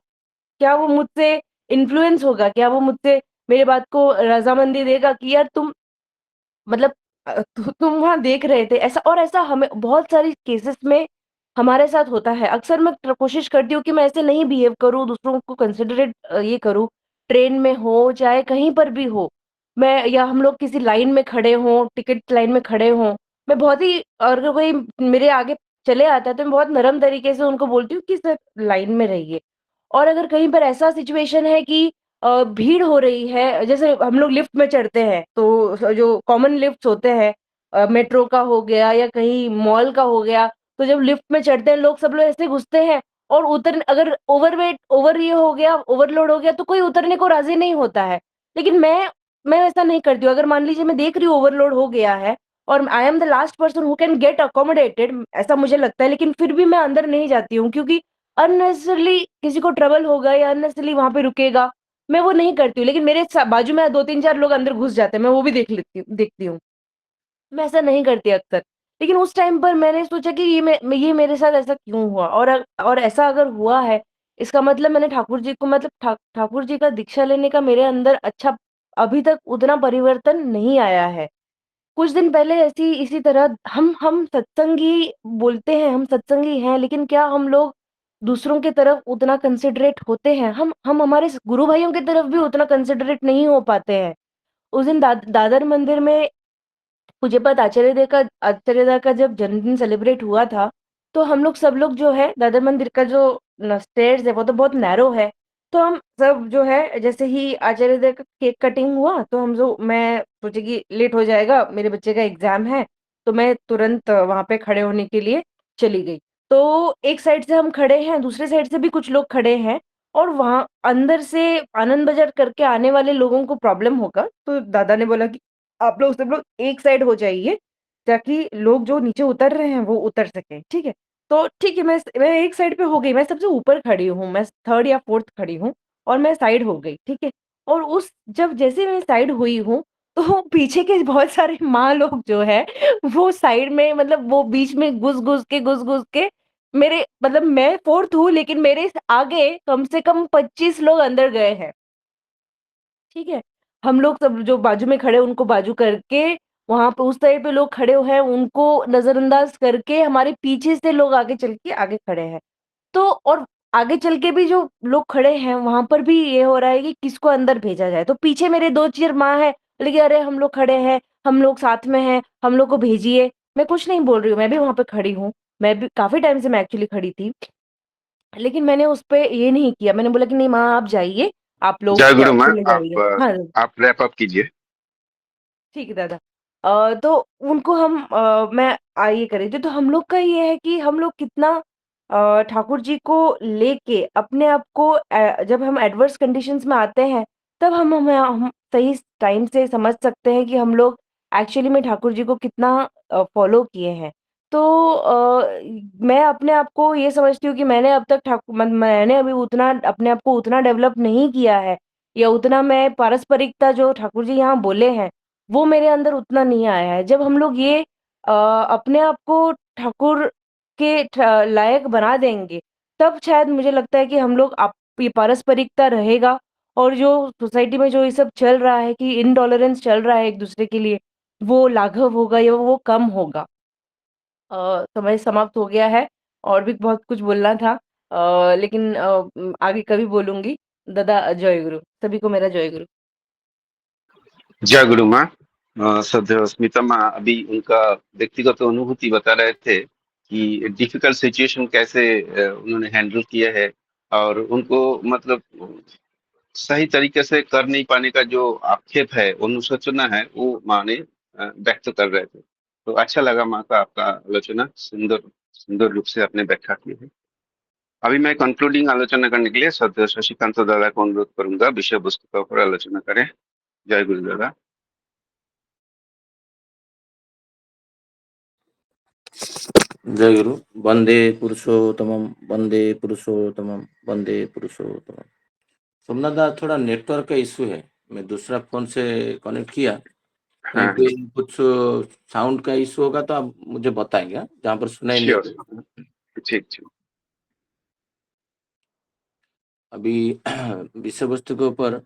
क्या वो मुझसे इन्फ्लुएंस होगा, क्या वो मुझसे मेरे बात को रजामंदी देगा कि यार तुम मतलब तुम वहाँ देख रहे थे ऐसा। और ऐसा हमें बहुत सारी केसेस में हमारे साथ होता है। अक्सर मैं कोशिश करती हूँ कि मैं ऐसे नहीं बिहेव करूँ, दूसरों को कंसिडरेट ये करूँ, ट्रेन में हो चाहे कहीं पर भी हो। मैं या हम लोग किसी लाइन में खड़े हों, टिकट लाइन में खड़े हों, मैं बहुत ही और अगर कोई मेरे आगे चले आता है तो मैं बहुत नरम तरीके से उनको बोलती हूँ कि सर लाइन में रहिए। और अगर कहीं पर ऐसा सिचुएशन है कि भीड़ हो रही है, जैसे हम लोग लिफ्ट में चढ़ते हैं, तो जो कॉमन लिफ्ट्स होते हैं, मेट्रो का हो गया या कहीं मॉल का हो गया, तो जब लिफ्ट में चढ़ते हैं लोग सब लोग ऐसे घुसते हैं और अगर ओवर ये हो गया, ओवरलोड हो गया तो कोई उतरने को राज़ी नहीं होता है। लेकिन मैं ऐसा नहीं करती हूँ। अगर मान लीजिए मैं देख रही हूँ ओवरलोड हो गया है और I am the last person who can get accommodated, ऐसा मुझे लगता है, लेकिन फिर भी मैं अंदर नहीं जाती हूँ क्योंकि अननेसेसरली किसी को ट्रबल होगा या अननेसेसरली वहाँ पे रुकेगा, मैं वो नहीं करती हूँ। लेकिन मेरे बाजू में 2-3-4 लोग अंदर घुस जाते हैं, मैं वो भी देखती हूँ। मैं ऐसा नहीं करती अक्सर। लेकिन उस टाइम पर मैंने सोचा कि ये मेरे साथ ऐसा क्यों हुआ? और ऐसा अगर हुआ है, इसका मतलब मैंने ठाकुर जी को मतलब ठाकुर जी का दीक्षा लेने का मेरे अंदर अच्छा अभी तक उतना परिवर्तन नहीं आया है। कुछ दिन पहले ऐसी इसी तरह हम सत्संगी बोलते हैं, हम सत्संगी हैं, लेकिन क्या हम लोग दूसरों की तरफ उतना कंसिडरेट होते हैं? हम हमारे गुरु भाइयों की तरफ भी उतना कंसिडरेट नहीं हो पाते हैं। उस दिन दादर मंदिर में पूज्यपाद आचार्यदा का जब जन्मदिन सेलिब्रेट हुआ था, तो हम लोग सब लोग जो है दादर मंदिर का जो स्टेयर्स है वो तो बहुत नैरो है, तो हम सब जो है जैसे ही आचार्यदा का केक कटिंग हुआ तो मैं सोची कि लेट हो जाएगा, मेरे बच्चे का एग्जाम है, तो मैं तुरंत वहां पे खड़े होने के लिए चली गई। तो एक साइड से हम खड़े हैं, दूसरे साइड से भी कुछ लोग खड़े हैं, और वहां अंदर से आनंद बाजार करके आने वाले लोगों को प्रॉब्लम होगा, तो दादा ने बोला कि आप लोग सब लोग एक साइड हो जाइए, ताकि लोग जो नीचे उतर रहे हैं वो उतर सके, ठीक है। तो ठीक है, मैं एक साइड पे हो गई, मैं सबसे ऊपर खड़ी हूँ, मैं थर्ड या फोर्थ खड़ी हूँ, और मैं साइड हो गई, ठीक है। और उस जब जैसे मैं साइड हुई हूँ, तो पीछे के बहुत सारे माँ लोग जो है वो साइड में, मतलब वो बीच में घुस घुस के मेरे, मतलब मैं फोर्थ हूँ लेकिन मेरे आगे कम से कम 25 लोग अंदर गए हैं, ठीक है। हम लोग सब जो बाजू में खड़े हैं, उनको बाजू करके, वहां पे उस साइड पे लोग खड़े हुए हैं, उनको नजरअंदाज करके हमारे पीछे से लोग आगे चल के आगे खड़े हैं। तो और आगे चल के भी जो लोग खड़े हैं वहां पर भी ये हो रहा है कि किसको अंदर भेजा जाए, तो पीछे मेरे दो चार माँ है, लेकिन अरे हम लोग खड़े हैं, हम लोग साथ में हैं, हम लोग को भेजिए। मैं कुछ नहीं बोल रही हूँ, मैं भी वहां पे खड़ी हूँ, मैं भी काफी टाइम से मैं एक्चुअली खड़ी थी, लेकिन मैंने उस पे ये नहीं किया, मैंने बोला कि नहीं माँ आप जाइए, आप लोग जय गुरु माँ। चले जाइए। हाँ, आप रैप अप कीजिए। ठीक है दादा। तो उनको मैं ये कर रही थी, तो हम लोग का ये है कि हम लोग कितना ठाकुर जी को लेके अपने आप को जब हम एडवर्स कंडीशंस में आते हैं, तब हम सही टाइम से समझ सकते हैं कि हम लोग एक्चुअली में ठाकुर जी को कितना फॉलो किए हैं। तो मैं अपने आप को ये समझती हूँ कि मैंने अब तक मैंने अभी उतना अपने आप को उतना डेवलप नहीं किया है, या उतना मैं पारस्परिकता जो ठाकुर जी यहाँ बोले हैं वो मेरे अंदर उतना नहीं आया है। जब हम लोग ये अपने आप को ठाकुर के लायक बना देंगे, तब शायद मुझे लगता है कि हम लोग आप ये पारस्परिकता रहेगा, और जो सोसाइटी में जो ये सब चल रहा है कि इनटॉलरेंस चल रहा है एक दूसरे के लिए, वो लाघव होगा या वो कम होगा। समय समाप्त हो गया है, और भी बहुत कुछ बोलना था, लेकिन आगे कभी बोलूंगी। दादा जय गुरु, सभी को मेरा जय गुरु। जय गुरु माँ। श्रद्धेय स्मिता माँ अभी उनका व्यक्तिगत अनुभूति बता रहे थे कि डिफिकल्ट सिचुएशन कैसे उन्होंने हैंडल किया है, और उनको मतलब सही तरीके से कर नहीं पाने का जो आक्षेप है, अनुशोचना है, वो माँ ने व्यक्त कर रहे थे। तो अच्छा लगा माँ का आपका आलोचना सुंदर सुंदर रूप से आपने व्याख्या की है। अभी मैं कंक्लूडिंग आलोचना करने के लिए श्रद्धेय शशिकांत दादा को अनुरोध करूंगा विषय वस्तु के ऊपर आलोचना करें। जय गुरु दादा। जय गुरु। वंदे पुरुषोत्तमम, वंदे पुरुषोत्तमम, वंदे पुरुषोत्तमम। सोमनाथ दा, थोड़ा नेटवर्क का इशू है, मैं दूसरा फोन से कनेक्ट किया, कहीं हाँ, पे कुछ साउंड का इशू होगा तो आप मुझे बताएंगे, हाँ? जहाँ पर सुनाई नहीं श्योर। देगा। ठीक ठीक। अभी विषय वस्तु के ऊपर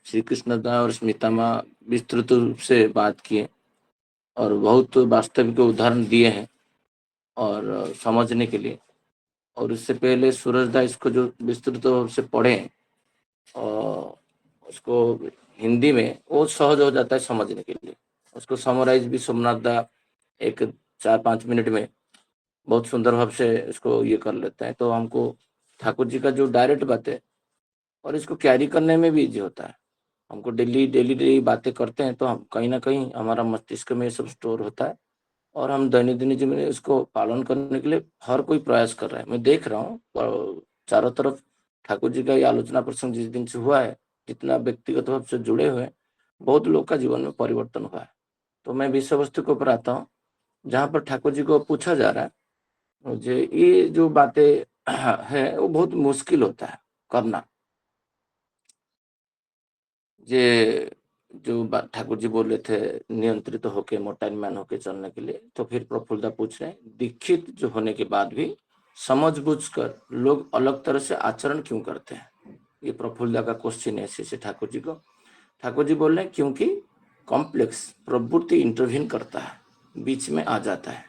श्री कृष्ण दा और स्मिता माँ विस्तृत रूप से बात किए और बहुत वास्तविक उदाहरण दिए हैं और समझने के लिए। और उससे पहले सूरज दा इसको जो विस्तृत रूप से पढ़े और उसको हिंदी में वो सहज हो जाता है समझने के लिए। उसको समराइज भी सोमनाथ दा एक 4-5 मिनट में बहुत सुंदर भाव से इसको ये कर लेता है, तो हमको ठाकुर जी का जो डायरेक्ट बात है और इसको कैरी करने में भी इजी होता है। हमको डेली डेली डेली बातें करते हैं तो हम कहीं ना कहीं हमारा मस्तिष्क में ये सब स्टोर होता है और हम दैनिक जीवन में इसको पालन करने के लिए हर कोई प्रयास कर रहा है। मैं देख रहा हूँ चारों तरफ ठाकुर जी का ये आलोचना प्रसंग जिस दिन से हुआ है, जितना व्यक्तिगत रूप से जुड़े हुए हैं, बहुत लोग का जीवन में परिवर्तन हुआ है। तो मैं विषय वस्तु के ऊपर आता हूँ, जहाँ पर ठाकुर जी को पूछा जा रहा है, मुझे ये जो बातें है वो बहुत मुश्किल होता है करना। ये जो बात ठाकुर जी बोल रहे थे नियंत्रित होके मोटाइल मैन होके चलने के लिए, तो फिर प्रफुल्लदा पूछ रहे हैं दीक्षित जो होने के बाद भी समझबूझकर लोग अलग तरह से आचरण क्यों करते हैं। ये प्रफुल्लदा का क्वेश्चन है श्री ठाकुर जी को। ठाकुर जी बोल रहे हैं क्योंकि कॉम्प्लेक्स प्रवृत्ति इंटरवीन करता है, बीच में आ जाता है,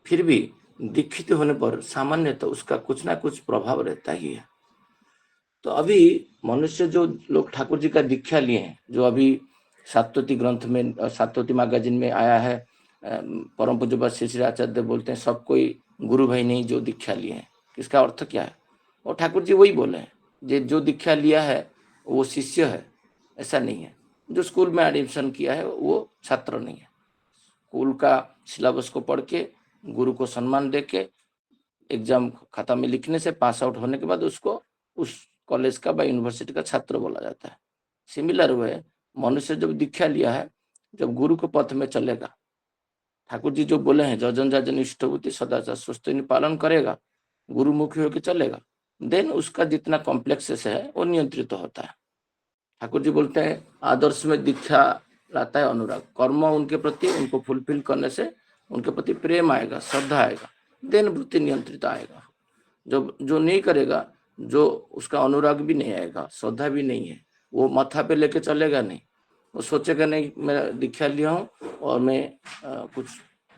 फिर भी दीक्षित होने पर सामान्य तो उसका कुछ ना कुछ प्रभाव रहता ही है। तो अभी मनुष्य जो लोग ठाकुर जी का दीक्षा लिए हैं, जो अभी सात्वती ग्रंथ में, सात्वती मैगजीन में आया है, परम पूज्य श्री श्री आचार्य देव बोलते हैं सब कोई गुरु भाई नहीं जो दीक्षा लिए हैं। इसका अर्थ क्या है? और ठाकुर जी वही बोले हैं, जो दीक्षा लिया है वो शिष्य है, ऐसा नहीं है। जो स्कूल में एडमिशन किया है वो छात्र नहीं है। स्कूल का सिलेबस को पढ़ के, गुरु को सम्मान दे के, एग्जाम खाता में लिखने से पास आउट होने के बाद उसको उस कॉलेज का व यूनिवर्सिटी का छात्र बोला जाता है। सिमिलर वे मनुष्य जब दीक्षा लिया है, जब गुरु के पथ में चलेगा, ठाकुर जी जो बोले हैं जजन जाजन इष्टभूति सदाचार सुस्ती पालन करेगा, गुरुमुखी होकर चलेगा, देन उसका जितना कॉम्प्लेक्सेस है वो नियंत्रित होता है। ठाकुर जी बोलते हैं आदर्श में दीक्षा लाता है अनुराग, कर्म उनके प्रति, उनको फुलफिल करने से उनके प्रति प्रेम आएगा, श्रद्धा आएगा, देन वृत्ति नियंत्रित आएगा। जो नहीं करेगा, जो उसका अनुराग भी नहीं आएगा, श्रद्धा भी नहीं है, वो माथा पे लेके चलेगा नहीं, वो सोचेगा नहीं मैं दीक्षा लिया हूँ और मैं कुछ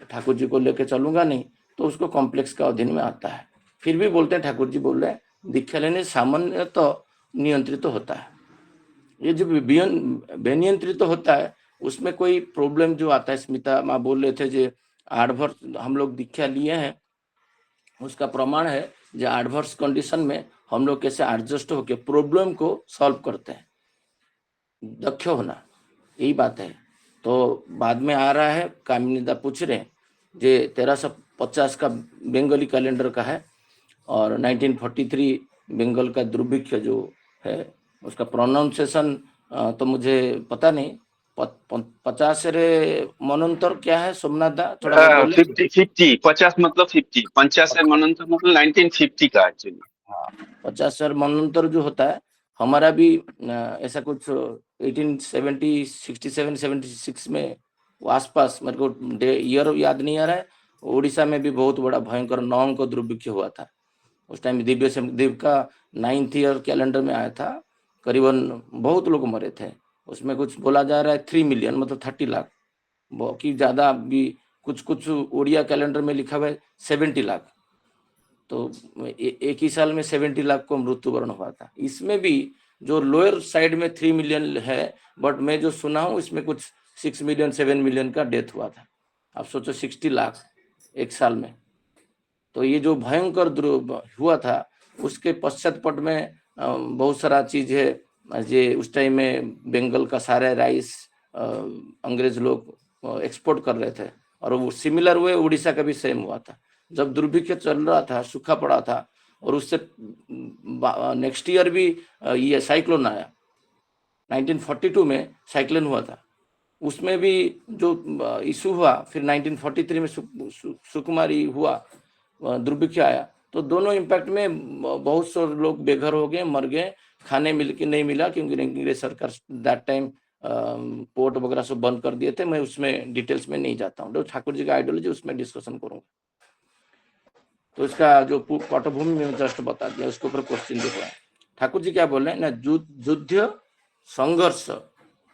ठाकुर जी को लेके चलूंगा नहीं, तो उसको कॉम्प्लेक्स का अधीन में आता है। फिर भी बोलते हैं, ठाकुर जी बोल रहे हैं दीक्षा लेने सामान्य तो नियंत्रित होता है, ये जो बेनियंत्रित होता है उसमें कोई प्रॉब्लम जो आता है, स्मिता माँ बोल रहे थे जो 8 वर्ष हम लोग दीक्षा लिए हैं, उसका प्रमाण है जो एडवर्स कंडीशन में हम लोग कैसे एडजस्ट होकर प्रॉब्लम को सॉल्व करते हैं, दक्ष होना, यही बात है। तो बाद में आ रहा है, कामिनीदा पूछ रहे हैं जे 1350 का बंगाली कैलेंडर का है और 1943 बंगाल का दुर्भिक्ष जो है उसका प्रोनाउंसिएशन तो मुझे पता नहीं, 50 रे मनंतर क्या है सोमनाथ दा, थोड़ा बहुत बोले। 50 50 मतलब 50, 50 से मनंतर मतलब 1950 का एक्चुअली। हाँ, 50 से मनंतर जो होता है हमारा भी ऐसा कुछ 1870 67 76 में आसपास, मेरे को ईयर याद नहीं आ रहा है, उड़ीसा में भी बहुत बड़ा भयंकर नौंग को दुर्भिक्ष हुआ था। उस टाइम दिव्य देव का 9th ईयर कैलेंडर में आया था, करीबन बहुत लोग मरे थे। उसमें कुछ बोला जा रहा है 3 मिलियन मतलब 30 लाख, बाकी ज्यादा भी कुछ उड़िया कैलेंडर में लिखा हुआ है 70 लाख। तो एक ही साल में 70 लाख को मृत्युवरण हुआ था। इसमें भी जो लोअर साइड में 3 मिलियन है, बट मैं जो सुना हूँ इसमें कुछ 6 मिलियन 7 मिलियन का डेथ हुआ था। आप सोचो 60 लाख एक साल में। तो ये जो भयंकर हुआ था उसके पश्चात में बहुत सारा चीज है, जे उस टाइम में बंगाल का सारा राइस अंग्रेज लोग एक्सपोर्ट कर रहे थे, और वो सिमिलर वे उड़ीसा का भी सेम हुआ था। जब दुर्भिक्ष चल रहा था, सूखा पड़ा था, और उससे नेक्स्ट ईयर भी ये साइक्लोन आया, 1942 में साइक्लोन हुआ था, उसमें भी जो इशू हुआ, फिर 1943 में सुकुमारी हुआ, दुर्भिक्ष आया। तो दोनों इम्पैक्ट में बहुत से लोग बेघर हो गए, मर गए, खाने नहीं मिला, क्योंकि अंग्रेज सरकार दैट टाइम पोर्ट वगैरह सब बंद कर दिए थे। मैं उसमें डिटेल्स में नहीं जाता हूँ, तो ठाकुर जी का आइडियोलॉजी उसमें डिस्कशन करूंगा। तो इसका जो पटभूमि में जस्ट बता दिया, उसके ऊपर क्वेश्चन देखो। ठाकुर जी क्या बोल रहे हैं ना, युद्ध संघर्ष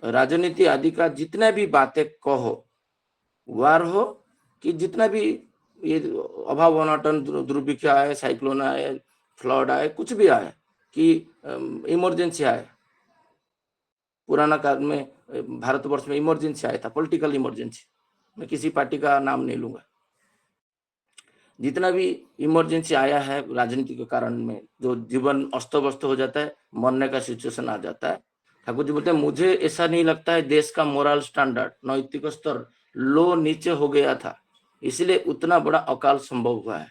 राजनीति आदि का जितना भी बातें कहो, वार हो कि जितना भी ये अभाव अनटन दुर्भिक्ष आए, साइक्लोन आए, फ्लड आए, कुछ भी आए, कि इमरजेंसी आए, पुराना काल में भारतवर्ष में इमरजेंसी आया था, पॉलिटिकल इमरजेंसी, मैं किसी पार्टी का नाम नहीं लूंगा, जितना भी इमरजेंसी आया है राजनीति के कारण में, जो जीवन अस्त व्यस्त हो जाता है, मरने का सिचुएशन आ जाता है, ठाकुर जी बोलते हैं मुझे ऐसा नहीं लगता है देश का मोरल स्टैंडर्ड, नैतिक स्तर लो नीचे हो गया था, इसलिए उतना बड़ा अकाल संभव हुआ है।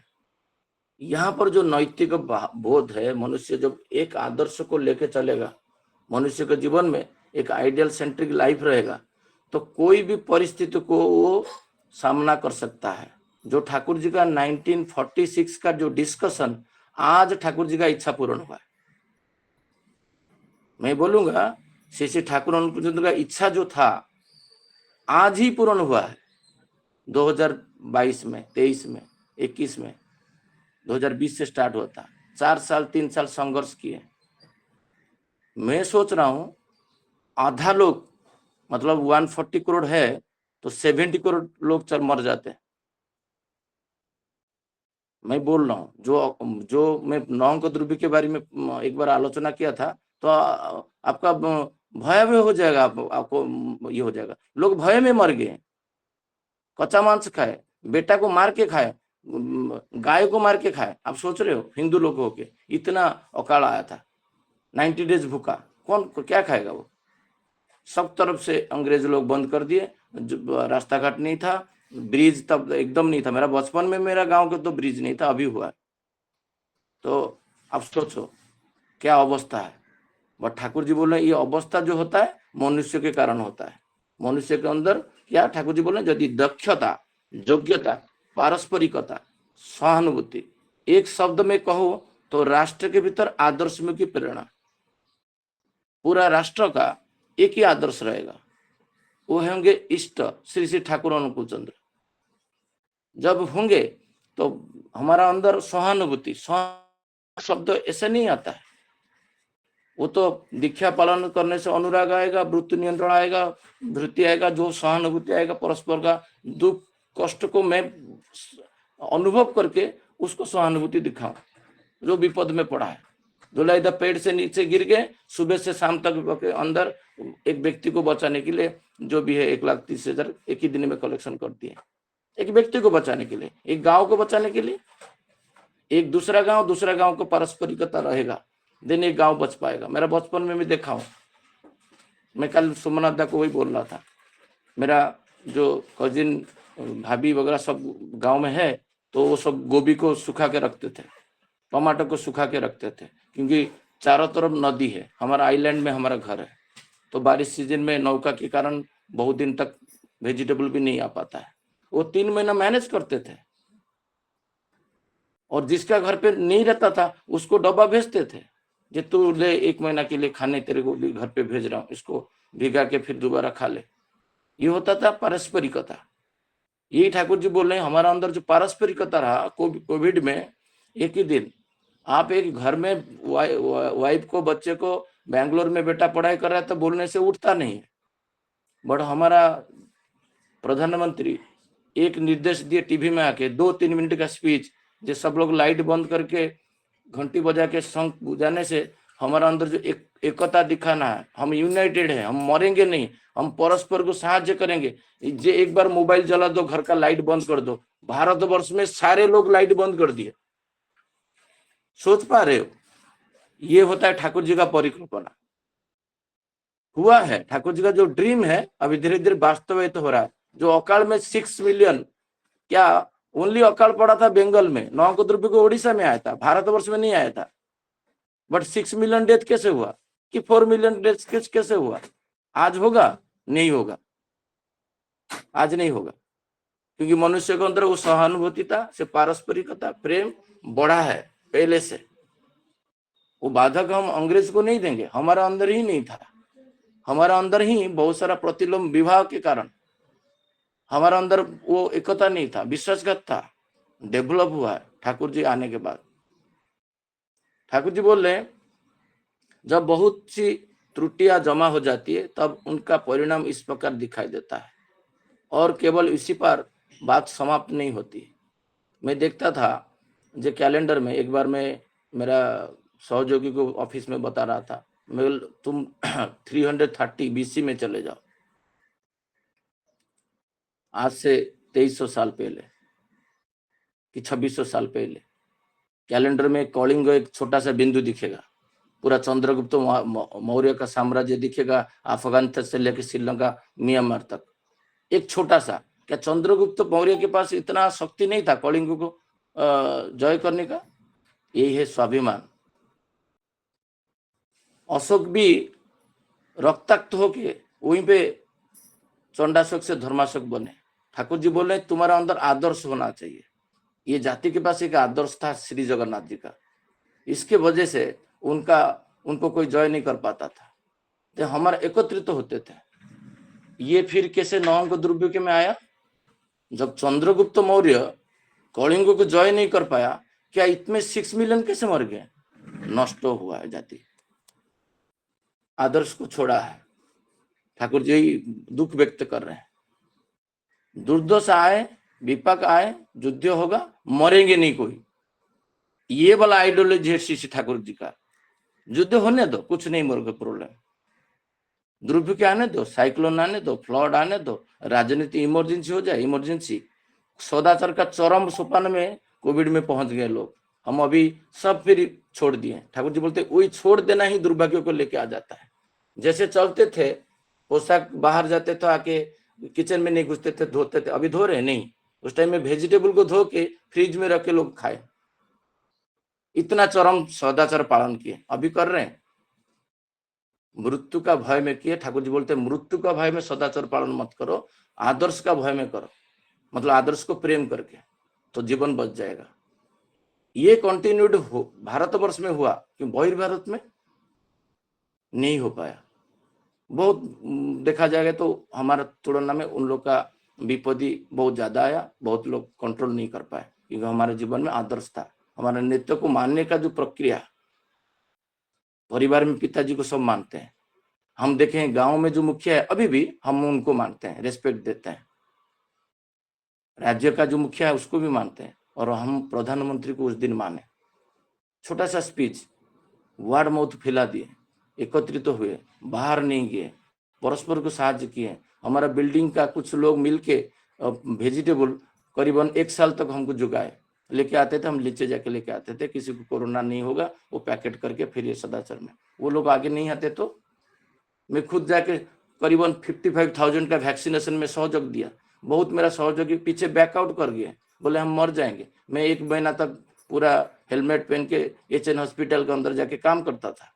यहाँ पर जो नैतिक बोध है, मनुष्य जब एक आदर्श को लेके चलेगा, मनुष्य के जीवन में एक आइडियल सेंट्रिक लाइफ रहेगा, तो कोई भी परिस्थिति को वो सामना कर सकता है। जो ठाकुर जी का 1946 का जो डिस्कशन, आज ठाकुर जी का इच्छा पूर्ण हुआ है। मैं बोलूंगा श्री श्री ठाकुर अनुकूल का इच्छा जो था आज ही पूर्ण हुआ है, 2022 में, 23 में, 21 में, 2020 से स्टार्ट हुआ था, 4 साल 3 साल संघर्ष किए। मैं सोच रहा हूं आधा लोग, मतलब 140 करोड़ है तो 70 करोड़ लोग मर जाते हैं। मैं बोल रहा हूँ, जो मैं नौंग दुर्भिक्ष के बारे में एक बार आलोचना किया था, तो आपका भयावह हो जाएगा, आपको ये हो जाएगा। लोग भय में मर गए, कच्चा मांस खाए, बेटा को मार के खाए, गाय को मार के खाए। आप सोच रहे हो हिंदू लोग होके इतना अकाल आया था, 90 डेज भूखा, कौन क्या खाएगा वो। सब तरफ से अंग्रेज लोग बंद कर दिए, रास्ता घाट नहीं था, ब्रिज तब एकदम नहीं था। मेरा बचपन में मेरा गांव के तो ब्रिज नहीं था, अभी हुआ है। तो आप सोचो क्या अवस्था है। बट ठाकुर जी बोल रहे ये अवस्था जो होता है मनुष्य के कारण होता है। मनुष्य के अंदर क्या ठाकुर जी बोल रहे यदि दक्षता, योग्यता, पारस्परिकता, सहानुभूति, एक शब्द में कहो तो राष्ट्र के भीतर आदर्श में की प्रेरणा, पूरा राष्ट्र का एक ही आदर्श रहेगा, वो होंगे इष्ट श्री श्री ठाकुर अनुकूल चंद्र। जब होंगे तो हमारा अंदर सहानुभूति, शब्द ऐसे नहीं आता है, वो तो दीक्षा पालन करने से अनुराग आएगा, वृत्ति नियंत्रण आएगा, वृत्ति आएगा, जो सहानुभूति आएगा, परस्पर का दुख कष्ट को मैं अनुभव करके उसको सहानुभूति दिखाऊं। जो विपद में पड़ा है, धुलाई द पेड़ से नीचे गिर गए, सुबह से शाम तक के अंदर एक व्यक्ति को बचाने के लिए जो भी है 1,30,000 एक ही दिन में कलेक्शन कर दिए। एक व्यक्ति को बचाने के लिए, एक गांव को बचाने के लिए, एक दूसरा गांव को पारस्परिकता रहेगा, दिन एक गांव बच पाएगा। मेरा बचपन में मैं देखा हूं, मैं कल सोमनाथ दा को वही बोल रहा था, मेरा जो कजिन भाभी वगैरह सब गांव में है, तो वो सब गोभी को सुखा के रखते थे, टमाटर को सुखा के रखते थे, क्योंकि चारों तरफ नदी है, हमारा आइलैंड में हमारा घर है, तो बारिश सीजन में नौका के कारण बहुत दिन तक वेजिटेबल भी नहीं आ पाता है। वो 3 महीना मैनेज करते थे, और जिसका घर पे नहीं रहता था उसको डब्बा भेजते थे, जे तू ले 1 महीना के लिए खाने तेरे को घर पे भेज रहा हूँ, इसको भिगा के फिर दोबारा खा ले। ये होता था पारस्परिकता। यही ठाकुर जी बोल रहे हैं हमारा अंदर जो पारस्परिकता रहा कोविड में, एक ही दिन आप एक घर में वाइफ को, बच्चे को बैंगलोर में बेटा पढ़ाई कर रहा है तो बोलने से उठता नहीं है, बट हमारा प्रधानमंत्री एक निर्देश दिए टीवी में आके 2-3 मिनट का स्पीच, जो सब लोग लाइट बंद करके घंटी बजा के शंख बुझाने से हमारा अंदर जो एकता दिखाना है, हम यूनाइटेड है, हम मरेंगे नहीं, हम परस्पर को सहायता करेंगे। जे एक बार मोबाइल जला दो, घर का लाइट बंद कर दो, भारतवर्ष में सारे लोग लाइट बंद कर दिए। सोच पा रहे हो, ये होता है ठाकुर जी का परिकल्पना हुआ है। ठाकुर जी का जो ड्रीम है अभी धीरे धीरे वास्तवित हो रहा है। जो अकाल में 6 मिलियन, क्या ओनली अकाल पड़ा था बंगाल में, नौका द्रव्य को उड़ीसा में आया था, भारतवर्ष में नहीं आया था। बट 6 मिलियन डेथ कैसे हुआ, कि 4 मिलियन डेथ कैसे हुआ? आज होगा? नहीं होगा, आज नहीं होगा, क्योंकि मनुष्य के अंदर वो सहानुभूतिता से पारस्परिकता, प्रेम बढ़ा है पहले से। वो बाधक हम अंग्रेज को नहीं देंगे, हमारा अंदर ही नहीं था। हमारा अंदर ही बहुत सारा प्रतिलोम विवाह के कारण हमारा अंदर वो एकता नहीं था, विश्वासघात था, डेवलप हुआ है ठाकुर जी आने के बाद। ठाकुर जी बोल रहे हैं जब बहुत सी त्रुटियां जमा हो जाती है तब उनका परिणाम इस प्रकार दिखाई देता है, और केवल इसी पर बात समाप्त नहीं होती। मैं देखता था जो कैलेंडर में, एक बार मैं मेरा सहयोगी को ऑफिस में बता रहा था, मैं तुम 330 BC में चले जाओ, आज से 2300 साल पहले कि 2600 साल पहले कैलेंडर में कलिंग एक छोटा सा बिंदु दिखेगा, पूरा चंद्रगुप्त मौर्य का साम्राज्य दिखेगा, अफगानिस्तान से लेकर श्रीलंका म्यांमार तक, एक छोटा सा। क्या चंद्रगुप्त मौर्य के पास इतना शक्ति नहीं था कलिंग को जय करने का? यही है स्वाभिमान। अशोक भी रक्ताक्त होके वहीं पे चंडाशोक से धर्माशोक बने। ठाकुर जी बोले तुम्हारा अंदर आदर्श होना चाहिए। ये जाति के पास एक आदर्श था श्री जगन्नाथ जी का, इसके वजह से उनको कोई जय नहीं कर पाता था, तो हमारा एकत्रित होते थे। ये फिर कैसे नौका द्रव्य के में आया? जब चंद्रगुप्त मौर्य कलिंग को जय नहीं कर पाया, क्या इतने 6 मिलियन कैसे मर गए? नष्ट हुआ है जाति, आदर्श को छोड़ा है। ठाकुर जी दुख व्यक्त कर रहे हैं, दुर्दशा आए, विपाक आए, युद्ध होगा, मरेंगे नहीं कोई। ये वाला आइडियोलॉजी है श्री ठाकुर जी का। युद्ध होने दो, कुछ नहीं मरोगे, प्रॉब्लम दुर्भिक्ष आने दो, साइक्लोन आने दो, फ्लड आने दो, राजनीति इमरजेंसी हो जाए, इमरजेंसी। सदाचार का चरम सोपान में कोविड में पहुंच गए लोग, हम अभी सब फिर छोड़ दिए। ठाकुर जी बोलते वही छोड़ देना ही दुर्भाग्य को लेके आ जाता है। जैसे चलते थे, पोशाक बाहर जाते थे, आके किचन में नहीं घुसते थे, धोते थे, अभी धो रहे नहीं। उस टाइम में वेजिटेबल को धो के फ्रिज में रख के लोग खाए, इतना चरम सदाचार पालन किए, अभी कर रहे हैं। मृत्यु का भय में किए। ठाकुर जी बोलते मृत्यु का भय में सदाचार पालन मत करो, आदर्श का भय में करो, मतलब आदर्श को प्रेम करके, तो जीवन बच जाएगा। ये कंटिन्यूड भारतवर्ष में हुआ, कि बहिर्भारत में नहीं हो पाया। बहुत देखा जाएगा तो हमारा तुलना में उन लोग का विपत्ति बहुत ज्यादा आया, बहुत लोग कंट्रोल नहीं कर पाए, क्योंकि हमारे जीवन में आदर्श था। हमारे नेता को मानने का जो प्रक्रिया, परिवार में पिताजी को सब मानते हैं, हम देखें गांव में जो मुखिया है अभी भी हम उनको मानते हैं, रेस्पेक्ट देते हैं। राज्य का जो मुखिया है उसको भी मानते हैं, और हम प्रधानमंत्री को उस दिन माने। छोटा सा स्पीच, वर्ड माउथ फैला दिए, एकत्रित तो हुए, बाहर नहीं गए, परस्पर को साहाଯ୍य किए। हमारा बिल्डिंग का कुछ लोग मिलके वेजिटेबल करीबन 1 साल तक हमको जुगाए, लेके आते थे, हम नीचे जाके लेके आते थे, किसी को कोरोना नहीं होगा, वो पैकेट करके फिर ये सदाचार में। वो लोग आगे नहीं आते तो मैं खुद जाके करीबन 55,000 का वैक्सीनेशन में सहयोग दिया। बहुत मेरा सहयोगी पीछे बैकआउट कर गए, बोले हम मर जाएंगे। मैं 1 महीना तक पूरा हेलमेट पहन के HN हॉस्पिटल के अंदर जाके काम करता था।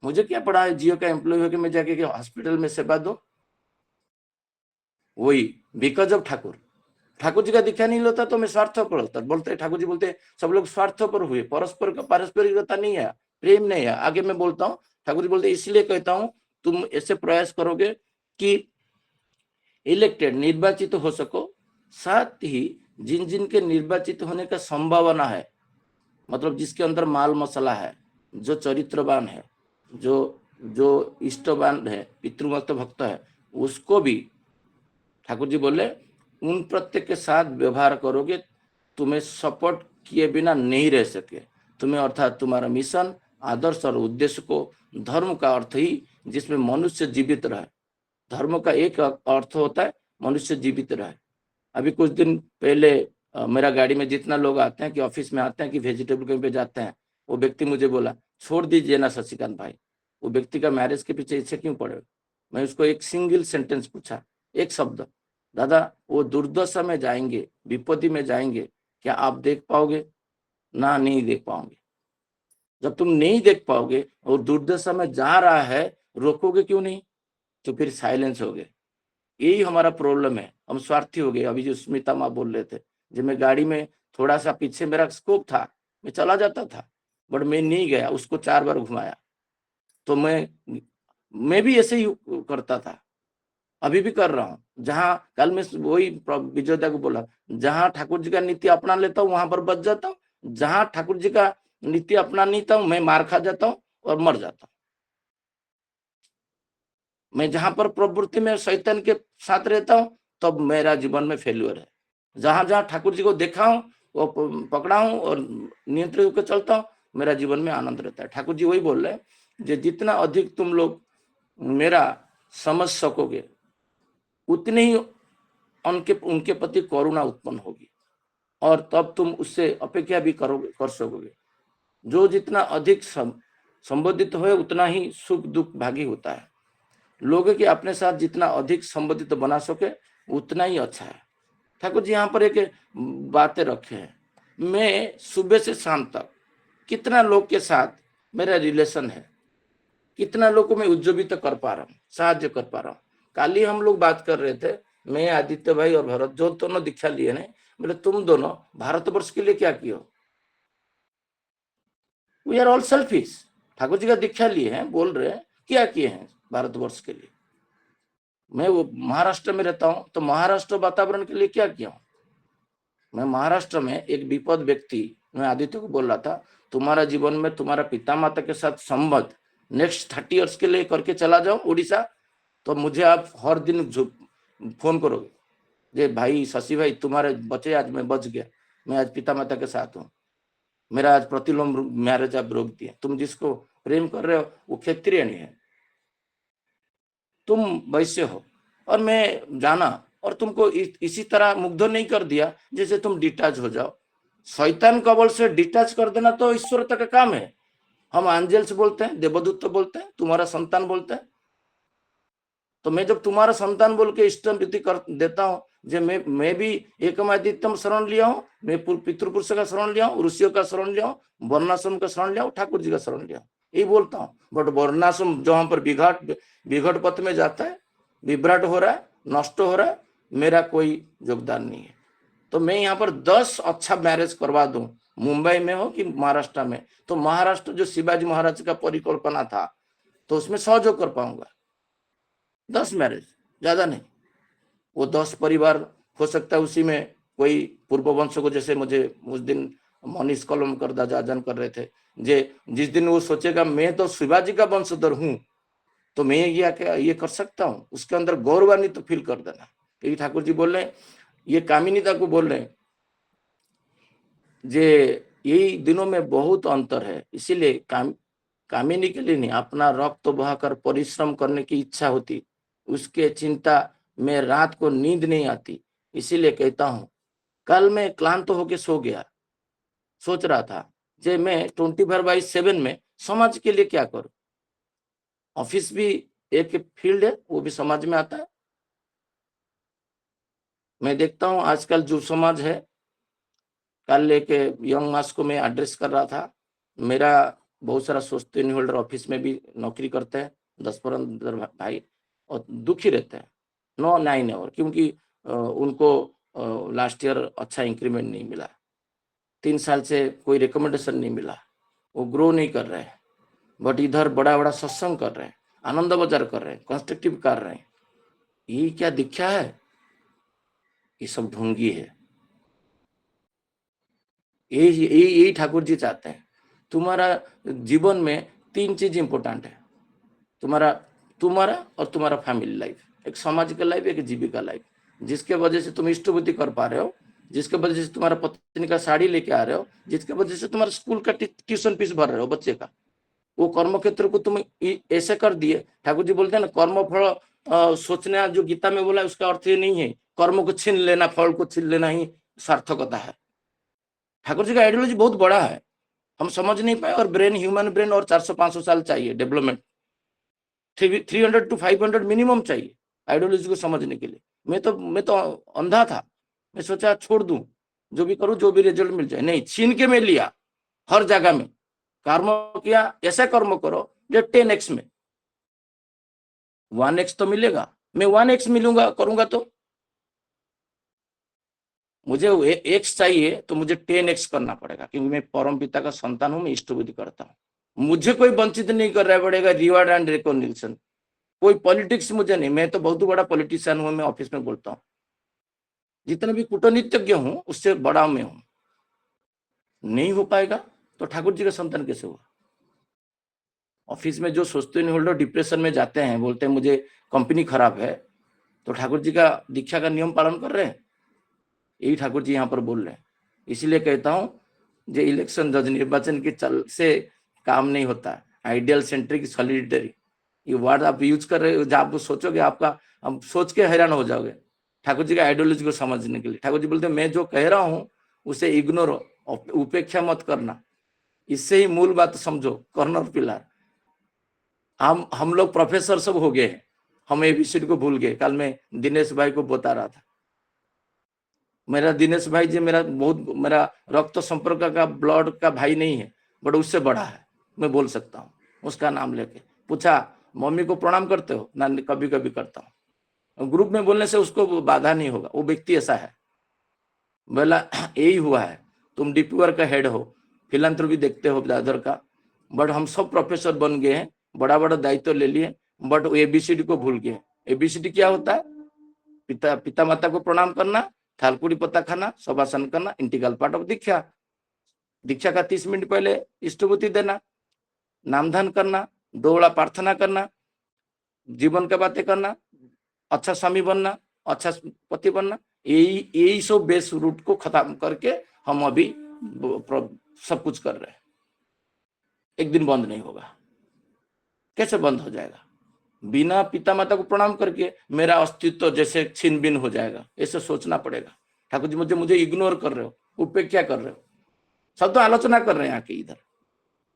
मुझे क्या पड़ा है जियो का एम्प्लॉय होकर मैं जाके हॉस्पिटल में सेवा दो, वही बिकॉज ऑफ ठाकुर। ठाकुर जी का दीक्षा नहीं लेता तो मैं स्वार्थपर होता। बोलते ठाकुर जी बोलते सब लोग स्वार्थपर हुए, परस्पर का पारस्परिकता नहीं है, प्रेम नहीं है। आगे मैं बोलता हूँ, ठाकुर जी बोलते इसलिए कहता हूँ तुम ऐसे प्रयास करोगे कि इलेक्टेड, निर्वाचित हो सको, साथ ही जिन जिन के निर्वाचित होने का संभावना है, मतलब जिसके अंदर माल मसला है, जो चरित्रवान है, जो इष्टवान है, पितृभक्त भक्त है, उसको भी ठाकुर जी बोले उन प्रत्येक के साथ व्यवहार करोगे, तुम्हें सपोर्ट किए बिना नहीं रह सके। तुम्हें अर्थात तुम्हारा मिशन, आदर्श और उद्देश्य को, धर्म का अर्थ ही जिसमें मनुष्य जीवित रहे। धर्म का एक अर्थ होता है मनुष्य जीवित रहे। अभी कुछ दिन पहले मेरा गाड़ी में जितना लोग आते हैं, कि ऑफिस में आते हैं, कि वेजिटेबल कहीं पे जाते हैं, वो व्यक्ति मुझे बोला छोड़ दीजिए ना शशिकांत भाई, वो व्यक्ति का मैरिज के पीछे इच्छा क्यों पड़े। मैं उसको एक सिंगल सेंटेंस पूछा, एक शब्द, दादा वो दुर्दशा में जाएंगे, विपत्ति में जाएंगे, क्या आप देख पाओगे? ना, नहीं देख पाओगे। जब तुम नहीं देख पाओगे और दुर्दशा में जा रहा है, रोकोगे क्यों नहीं? तो फिर साइलेंस हो गए। यही हमारा प्रॉब्लम है, हम स्वार्थी हो गए। अभी जो स्मिता माँ बोल रहे थे, जब मैं गाड़ी में थोड़ा सा पीछे मेरा स्कोप था, मैं चला जाता था, बट मैं नहीं गया, उसको 4 बार घुमाया। तो मैं भी ऐसे ही करता था, अभी भी कर रहा हूँ। जहां कल मैं वही विजयता को बोला, जहां ठाकुर जी का नीति अपना लेता हूँ वहां पर बच जाता हूँ, जहां ठाकुर जी का नीति अपना नहीं था मैं मार खा जाता हूँ और मर जाता हूँ। मैं जहां पर प्रवृत्ति में शैतान के साथ रहता हूँ तब मेरा जीवन में फेल्यूर है। जहां जहां ठाकुर जी को देखा हूँ, वो पकड़ा हूँ और नियंत्रित होकर चलता हूँ, मेरा जीवन में आनंद रहता है। ठाकुर जी वही बोल रहे हैं, जितना अधिक तुम लोग मेरा समझ सकोगे, उतनी ही उनके प्रति करुणा उत्पन्न होगी, और तब तुम उससे अपेक्षा भी कर सकोगे। जो जितना अधिक संबंधित हो उतना ही सुख दुख भागी होता है। लोगों के अपने साथ जितना अधिक संबंधित बना सके उतना ही अच्छा है। ठाकुर जी यहाँ पर एक बातें रखे हैं, मैं सुबह से शाम तक कितना लोग के साथ मेरा रिलेशन है, कितना लोग को मैं उज्जीवित कर पा रहा हूँ, साहाଯ୍य कर पा रहा हूँ। कल ही हम लोग बात कर रहे थे, मैं, आदित्य भाई और भरत, जो दोनों दीक्षा लिए ने, बोले तुम दोनों भारतवर्ष के लिए क्या किए? We are all selfish. Thakur ji का दीक्षा लिए हैं, बोल रहे हैं क्या किए हैं भारतवर्ष के लिए। मैं वो महाराष्ट्र में रहता हूं, तो महाराष्ट्र वातावरण के लिए क्या किया हूं? मैं महाराष्ट्र में एक विपद व्यक्ति, मैं आदित्य को बोल रहा था, तुम्हारा जीवन में तुम्हारा पिता माता के साथ संबंध नेक्स्ट 30 इयर्स के लिए करके चला जाओ उड़ीसा, तो मुझे आप हर दिन फोन करोगे, जे भाई शशि भाई तुम्हारे बच्चे आज मैं बच गया, मैं आज पिता माता के साथ हूँ, मेरा आज प्रतिलोम मैरिज आप रोक दिया, तुम जिसको प्रेम कर रहे हो वो क्षत्रिय नहीं है। तुम वैसे हो, और मैं जाना और तुमको इसी तरह मुग्ध नहीं कर दिया जैसे तुम डिटैच हो जाओ। शैतान कबल से डिटैच कर देना तो ईश्वरता का काम है। हम एंजल्स बोलते हैं, देवदूत बोलते हैं, तुम्हारा संतान बोलते हैं। तो मैं जब तुम्हारा संतान बोल के इष्ट विधि कर देता हूँ, जो मैं भी एकमादित्यम शरण लिया हूँ, मैं पितृपुरुष का शरण लिया हूँ, ऋषियों का शरण लिया हूँ, वर्णाश्रम का शरण लिया हूँ, ठाकुर जी का शरण लिया हूँ, यही बोलता हूँ। बट वर्णाश्रम जहां पर विघट पथ में जाता है, विभ्राट हो रहा है, नष्ट हो रहा है, मेरा कोई योगदान नहीं है। तो मैं यहाँ पर 10 अच्छा मैरिज करवा दूं, मुंबई में हो कि महाराष्ट्र में, तो महाराष्ट्र जो शिवाजी महाराज का परिकल्पना था, तो उसमें सहयोग कर पाऊंगा। 10 मैरिज, ज्यादा नहीं। वो 10 परिवार हो सकता है, उसी में कोई पूर्व वंश को, जैसे मुझे उस दिन मनीष कलमकर दादा कर रहे थे, जिस दिन वो सोचेगा मैं तो शिवाजी का वंशधर हूं, तो मैं ये कर सकता हूं, उसके अंदर गौरवान्वित फील कर देना। यही ठाकुर जी बोल रहे हैं, ये कामिनीता को बोल रहे हैं, जे यही दिनों में बहुत अंतर है। इसीलिए कामिनी के लिए नहीं, अपना रक्त बहाकर परिश्रम करने की इच्छा होती, उसके चिंता में रात को नींद नहीं आती। इसीलिए कहता हूं, कल मैं क्लांत होके सो गया, सोच रहा था जे मैं 24/7 में समाज के लिए क्या करूं। ऑफिस भी एक फील्ड है, वो भी समाज में आता है। मैं देखता हूं आजकल जो समाज है, कल एक यंग मास को मैं एड्रेस कर रहा था, मेरा बहुत सारा सोस्टेन होल्डर ऑफिस में भी नौकरी करते हैं, 10-15 भाई, और दुखी रहते हैं 9 आवर, क्योंकि उनको लास्ट ईयर अच्छा इंक्रीमेंट नहीं मिला, 3 साल से कोई रिकमेंडेशन नहीं मिला, वो ग्रो नहीं कर रहे हैं। बट इधर बड़ा बड़ा सत्संग कर रहे हैं, आनंद बाजार कर रहे हैं, कंस्ट्रक्टिव कर रहे हैं। ये क्या दीक्षा है? ये सब ढोंगी है। यही ठाकुर जी चाहते हैं। तुम्हारा जीवन में 3 चीज इंपॉर्टेंट है, तुम्हारा और तुम्हारा फैमिली लाइफ, एक सामाजिक लाइफ, एक जीविका लाइफ, जिसके वजह से तुम इष्ट बुद्धि कर पा रहे हो, जिसके वजह से तुम्हारा पत्नी का साड़ी लेके आ रहे हो, जिसके वजह से तुम्हारा स्कूल का ट्यूशन फीस भर रहे हो बच्चे का। वो कर्म क्षेत्र को तुम ऐसे कर दिए। ठाकुर जी बोलते हैं ना, कर्म फल सोचना, जो गीता में बोला, उसका अर्थ ये नहीं है कर्म को छीन लेना, फल को छीन लेना ही सार्थकता है। ठाकुर जी का आइडियोलॉजी बहुत बड़ा है, हम समझ नहीं पाए। और ब्रेन, ह्यूमन ब्रेन और 400-500 साल चाहिए डेवलपमेंट, 300 to 500 मिनिमम चाहिए आइडियोलॉजी को समझने के लिए। मैं तो अंधा था, मैं सोचा छोड़ दूं, जो भी करूं, जो भी रिजल्ट मिल जाए। नहीं, छीन के मैं लिया, हर जगह में कर्म किया। ऐसा कर्म करो जो 10x में, 1x तो मिलेगा, मैं 1x मिलूंगा करूंगा, तो मुझे x चाहिए तो मुझे 10x करना पड़ेगा, क्योंकि मैं परम पिता का संतान हूं, मैं इष्ट बुद्धि करता हूं। मुझे कोई वंचित नहीं कर रहा पड़ेगा रिवार्ड एंड रिकॉग्निशन, कोई पॉलिटिक्स मुझे नहीं। मैं तो बहुत बड़ा पॉलिटिशियन हूं, मैं ऑफिस में बोलता हूं, जितने भी कूटनीतिज्ञ हूं उससे बड़ा मैं हूं। नहीं हो पाएगा तो ठाकुर जी का संतान कैसे हुआ? ऑफिस में जो सोचते नहीं होल्डर डिप्रेशन में जाते हैं, बोलते हैं मुझे कंपनी खराब है, तो ठाकुर जी का दीक्षा का नियम पालन कर रहे हैं? यही ठाकुर जी यहाँ पर बोल रहे हैं। इसीलिए कहता हूं, जो इलेक्शन जज निर्वाचन के चल से काम नहीं होता, आइडियल सेंट्रिक सॉलिडिटरी, ये वर्ड आप यूज कर रहे हो, जब आप सोचोगे, आपका हम सोच के हैरान हो जाओगे ठाकुर जी का आइडियोलॉजी को समझने के लिए। ठाकुर जी बोलते हैं, मैं जो कह रहा हूं उसे इग्नोर, उपेक्षा मत करना, इससे ही मूल बात समझो, कॉर्नर पिलर। हम लोग प्रोफेसर सब हो गए हैं, हम एबीसीडी को भूल गए। कल मैं दिनेश भाई को बता रहा था, मेरा दिनेश भाई जी मेरा रक्त संपर्क का ब्लड का भाई नहीं है, बट उससे बड़ा है, मैं बोल सकता हूँ। उसका नाम लेके पूछा, मम्मी को प्रणाम करते हो ना? कभी कभी करता हूँ। ग्रुप में बोलने से उसको बाधा नहीं होगा, वो व्यक्ति ऐसा है। बोला यही हुआ है, तुम डीपीआर का हेड हो, फिलैंथ्रोपी देखते हो दादर का, बट हम सब प्रोफेसर बन गए हैं, बड़ा बड़ा दायित्व ले लिए, बट एबीसीडी को भूल गए। एबीसीडी क्या होता है? पिता माता को प्रणाम करना, थालकुड़ी पत्ता खाना, शवासन करना, इंटीग्रल पार्ट ऑफ दीक्षा। दीक्षा का 30 मिनट पहले इष्टभूति देना, नामधान करना, 2 वेला प्रार्थना करना, जीवन का बातें करना, अच्छा स्वामी बनना, अच्छा पति बनना, यही सब बेस रूट को खत्म करके हम अभी सब कुछ कर रहे हैं। एक दिन बंद नहीं होगा। कैसे बंद हो जाएगा? बिना पिता माता को प्रणाम करके मेरा अस्तित्व जैसे छिन भिन हो जाएगा, ऐसे सोचना पड़ेगा। ठाकुर जी मुझे इग्नोर कर रहे हो, उपेक्षा कर रहे हो, सब तो आलोचना कर रहे हैं आके इधर,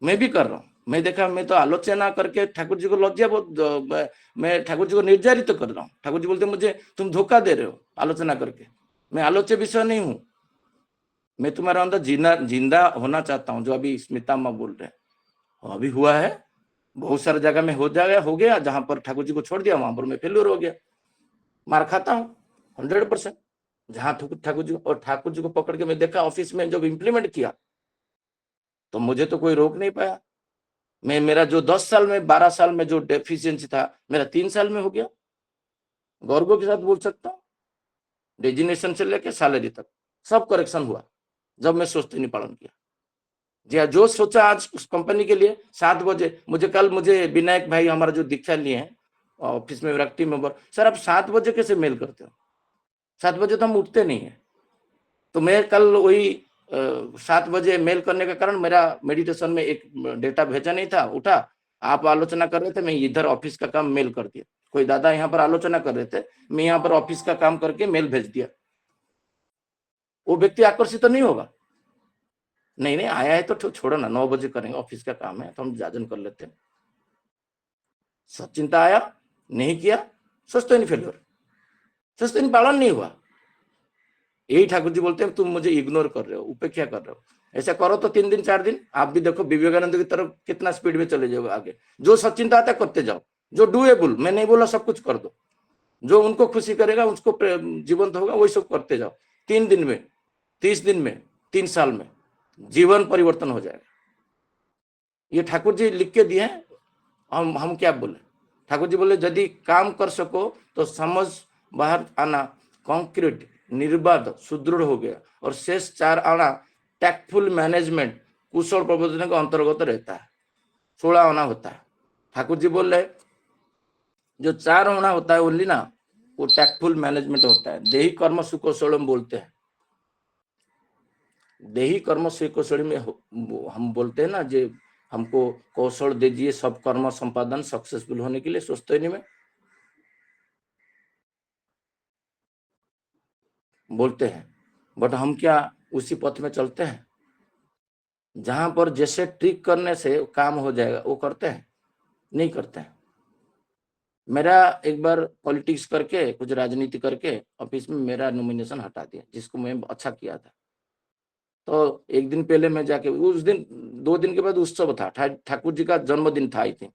मैं भी कर रहा हूँ। मैं देखा, मैं तो आलोचना करके ठाकुर जी को लज्जा बहुत, मैं ठाकुर जी को निर्धारित तो कर रहा हूँ। ठाकुर जी बोलते मुझे तुम धोखा दे रहे हो आलोचना करके, मैं आलोच्य विषय नहीं हूँ, मैं तुम्हारे अंदर जिंदा होना चाहता हूँ। जो अभी स्मिता माँ बोल रहे हैं अभी हुआ है, बहुत सारी जगह में हो गया, जहां पर ठाकुर जी को छोड़ दिया वहां पर मैं फेल्यूर हो गया, मार खाता हूँ 100%। जहां ठाकुर जी, और ठाकुर जी को पकड़ के मैं देखा ऑफिस में जब इम्प्लीमेंट किया तो मुझे तो कोई रोक नहीं पाया। मेरा जो 10 साल में 12 साल में जो डेफिशिएंसी था मेरा 3 साल में हो गया, गौरव के साथ बोल सकता हूँ। डेजिग्नेशन से लेके सैलरी तक सब करेक्शन हुआ जब मैं सोचते नहीं पालन किया। जी हाँ, जो सोचा आज उस कंपनी के लिए 7 बजे मुझे विनायक भाई हमारा जो दीक्षा लिए हैं ऑफिस में, मेरा टीम मेंबर, सर आप 7 बजे कैसे मेल करते हो? 7 बजे तो हम उठते नहीं है। तो मैं कल वही 7 बजे मेल करने का कारण मेरा मेडिटेशन में एक डेटा भेजा नहीं था, उठा, आप आलोचना कर रहे थे, मैं इधर ऑफिस का काम मेल कर दिया। कोई दादा यहाँ पर आलोचना कर रहे थे, मैं यहाँ पर ऑफिस का काम करके मेल भेज दिया। वो व्यक्ति आकर्षित तो नहीं होगा? नहीं आया है तो छोड़ो ना, 9 बजे करेंगे, ऑफिस का काम है तो हम जाजन कर लेते हैं। सचिंता आया, नहीं किया, सोचते नहीं फेल्योर, सोचते नहीं पालन नहीं हुआ। यही ठाकुर जी बोलते हैं तुम मुझे इग्नोर कर रहे हो, उपेक्षा कर रहे हो। ऐसा करो तो 3 दिन 4 दिन आप भी देखो विवेकानंद की तरफ कितना स्पीड में चले जाओगे आगे। जो सचिंता आता है करते जाओ, जो डूएबल, मैं नहीं बोला सब कुछ कर दो, जो उनको खुशी करेगा, उसको जीवंत होगा, वही सब करते जाओ। 3 दिन में, 30 दिन में, 3 साल में जीवन परिवर्तन हो जाएगा। ये ठाकुर जी लिख के दिए हैं, हम क्या बोले? ठाकुर जी बोले यदि काम कर सको तो समझ बाहर आना कॉन्क्रीट निर्बाध सुदृढ़ हो गया, और शेष 4 आना टैक्टफुल मैनेजमेंट कुशल प्रबंधन के अंतर्गत रहता है, 16 आना होता है। ठाकुर जी बोल रहे जो 4 आना होता है ओनली ना, वो टैक्टफुल मैनेजमेंट होता है। देही कर्म सुकौशलम बोलते हैं, देही कर्म सुकौशल में हम बोलते हैं ना, जो हमको कौशल दीजिए सब कर्म संपादन सक्सेसफुल होने के लिए, सोचते नहीं में बोलते हैं। बट हम क्या उसी पथ में चलते हैं जहां पर जैसे ट्रिक करने से काम हो जाएगा वो करते हैं? नहीं करते हैं। मेरा एक बार पॉलिटिक्स करके, कुछ राजनीति करके ऑफिस में मेरा नॉमिनेशन हटा दिया, जिसको मैं अच्छा किया था। तो एक दिन पहले मैं जाके, उस दिन 2 दिन के बाद उत्सव था, ठाकुर जी का जन्मदिन था आई थिंक,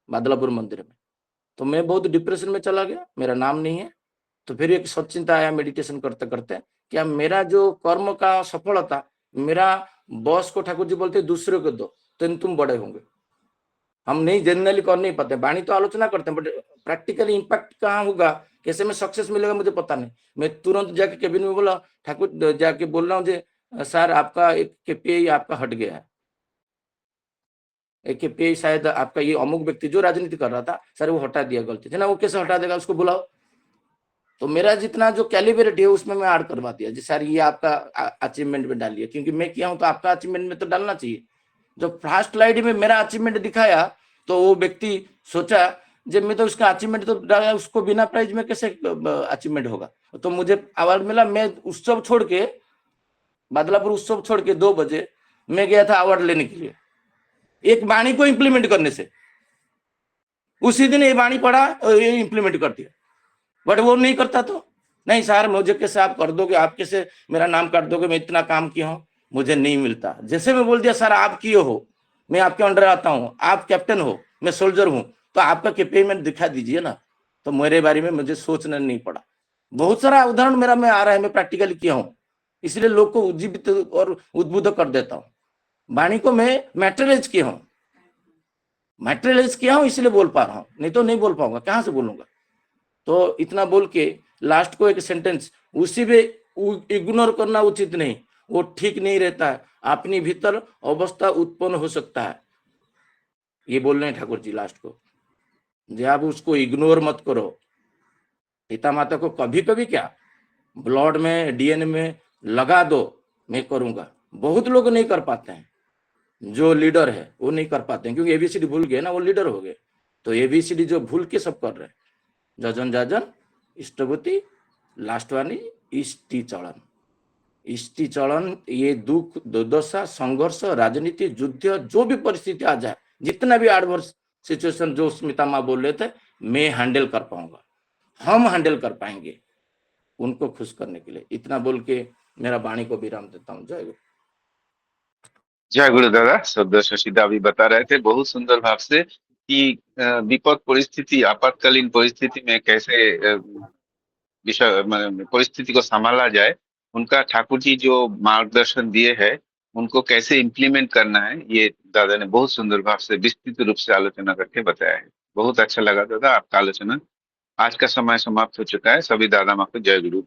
बादलापुर मंदिर में। तो मैं बहुत डिप्रेशन में चला गया, मेरा नाम नहीं है। तो फिर एक सचिंता आया मेडिटेशन करते करते, क्या मेरा जो कर्म का सफलता, मेरा बॉस को ठाकुर जी बोलते दूसरे को दो तो तुम बड़े होंगे। हम नहीं जनरली कर नहीं पाते, वाणी तो आलोचना करते हैं, बट प्रैक्टिकली इंपैक्ट कहाँ होगा, कैसे में सक्सेस मिलेगा मुझे पता नहीं। मैं तुरंत जाके केबिन में बोला, ठाकुर जाके बोल रहा हूँ सर आपका एक केपीआई आपका हट गया है, एक केपीआई शायद आपका ये अमुक व्यक्ति जो राजनीति कर रहा था सर वो हटा दिया, गलती थी ना, वो कैसे हटा देगा, उसको बुलाओ। तो मेरा जितना जो कैलिब्रेट है उसमें मैं ऐड करवा दिया जी, सर ये आपका अचीवमेंट में डालिए, क्योंकि मैं किया हूं तो आपका अचीवमेंट में तो डालना चाहिए। जब फर्स्ट स्लाइड में मेरा अचीवमेंट दिखाया तो वो व्यक्ति सोचा जब मैं तो उसका अचीवमेंट तो डाला, उसको बिना प्राइज में कैसे अचीवमेंट होगा। तो मुझे अवार्ड मिला, मैं उत्सव छोड़ के, बादलापुर उत्सव छोड़ के 2 बजे मैं गया था अवार्ड लेने के लिए, एक वाणी को इंप्लीमेंट करने से। उसी दिन ये वाणी पढ़ा और ये इंप्लीमेंट कर दिया, बट वो नहीं करता। तो नहीं सर मुझे कैसे आप कर दोगे, आप कैसे मेरा नाम काट दोगे, मैं इतना काम किया हूं, मुझे नहीं मिलता। जैसे मैं बोल दिया सर आप किए हो, मैं आपके अंडर आता हूं, आप कैप्टन हो, मैं सोल्जर हूं, तो आपका पेमेंट दिखा दीजिए ना। तो मेरे बारे में मुझे सोचना नहीं पड़ा। बहुत सारा उदाहरण मेरा में आ रहा है, मैं प्रैक्टिकली किया हूं, इसलिए लोग को उज्जीवित और उद्बुद्ध कर देता हूं। वाणी को मैं मैटेरियलाइज किया हूं, मैटेरियलाइज किया हूं, इसलिए बोल पा रहा हूं, नहीं तो नहीं बोल पाऊंगा, कहां से बोलूंगा। तो इतना बोल के लास्ट को एक सेंटेंस, उसी पे इग्नोर करना उचित नहीं, वो ठीक नहीं रहता है, अपनी भीतर अवस्था उत्पन्न हो सकता है, ये बोल रहे हैं ठाकुर जी लास्ट को। जब उसको इग्नोर मत करो। पिता माता को कभी कभी क्या ब्लड में डीएनए में लगा दो, मैं करूंगा। बहुत लोग नहीं कर पाते हैं, जो लीडर है वो नहीं कर पाते हैं, क्योंकि एबीसीडी भूल गए ना, वो लीडर हो गए। तो ABCD जो भूल के सब कर रहे हैं, जजन जाजन इष्टवती, लास्ट वाली इष्टि चलन। इष्टि चलन, ये दुख दुर्दशा संघर्ष राजनीति युद्ध जो भी परिस्थिति आ जाए, जितना भी एडवर्स सिचुएशन जो स्मिता माँ बोल रहे थे, मैं हैंडल कर पाऊंगा, हम हैंडल कर पाएंगे उनको खुश करने के लिए। इतना बोल के मेरा वाणी को विराम देता हूँ। जय गुरु। जय गुरु दादा। श्रद्धा शशिदा अभी बता रहे थे बहुत सुंदर भाव से कि विपद परिस्थिति, आपातकालीन परिस्थिति में कैसे विषय परिस्थिति को संभाला जाए। उनका ठाकुर जी जो मार्गदर्शन दिए हैं उनको कैसे इम्प्लीमेंट करना है, ये दादा ने बहुत सुंदर भाव से विस्तृत रूप से आलोचना करके बताया है। बहुत अच्छा लगा दादा आपका आलोचना। आज का समय समाप्त हो चुका है। सभी दादा माँ को जय गुरु।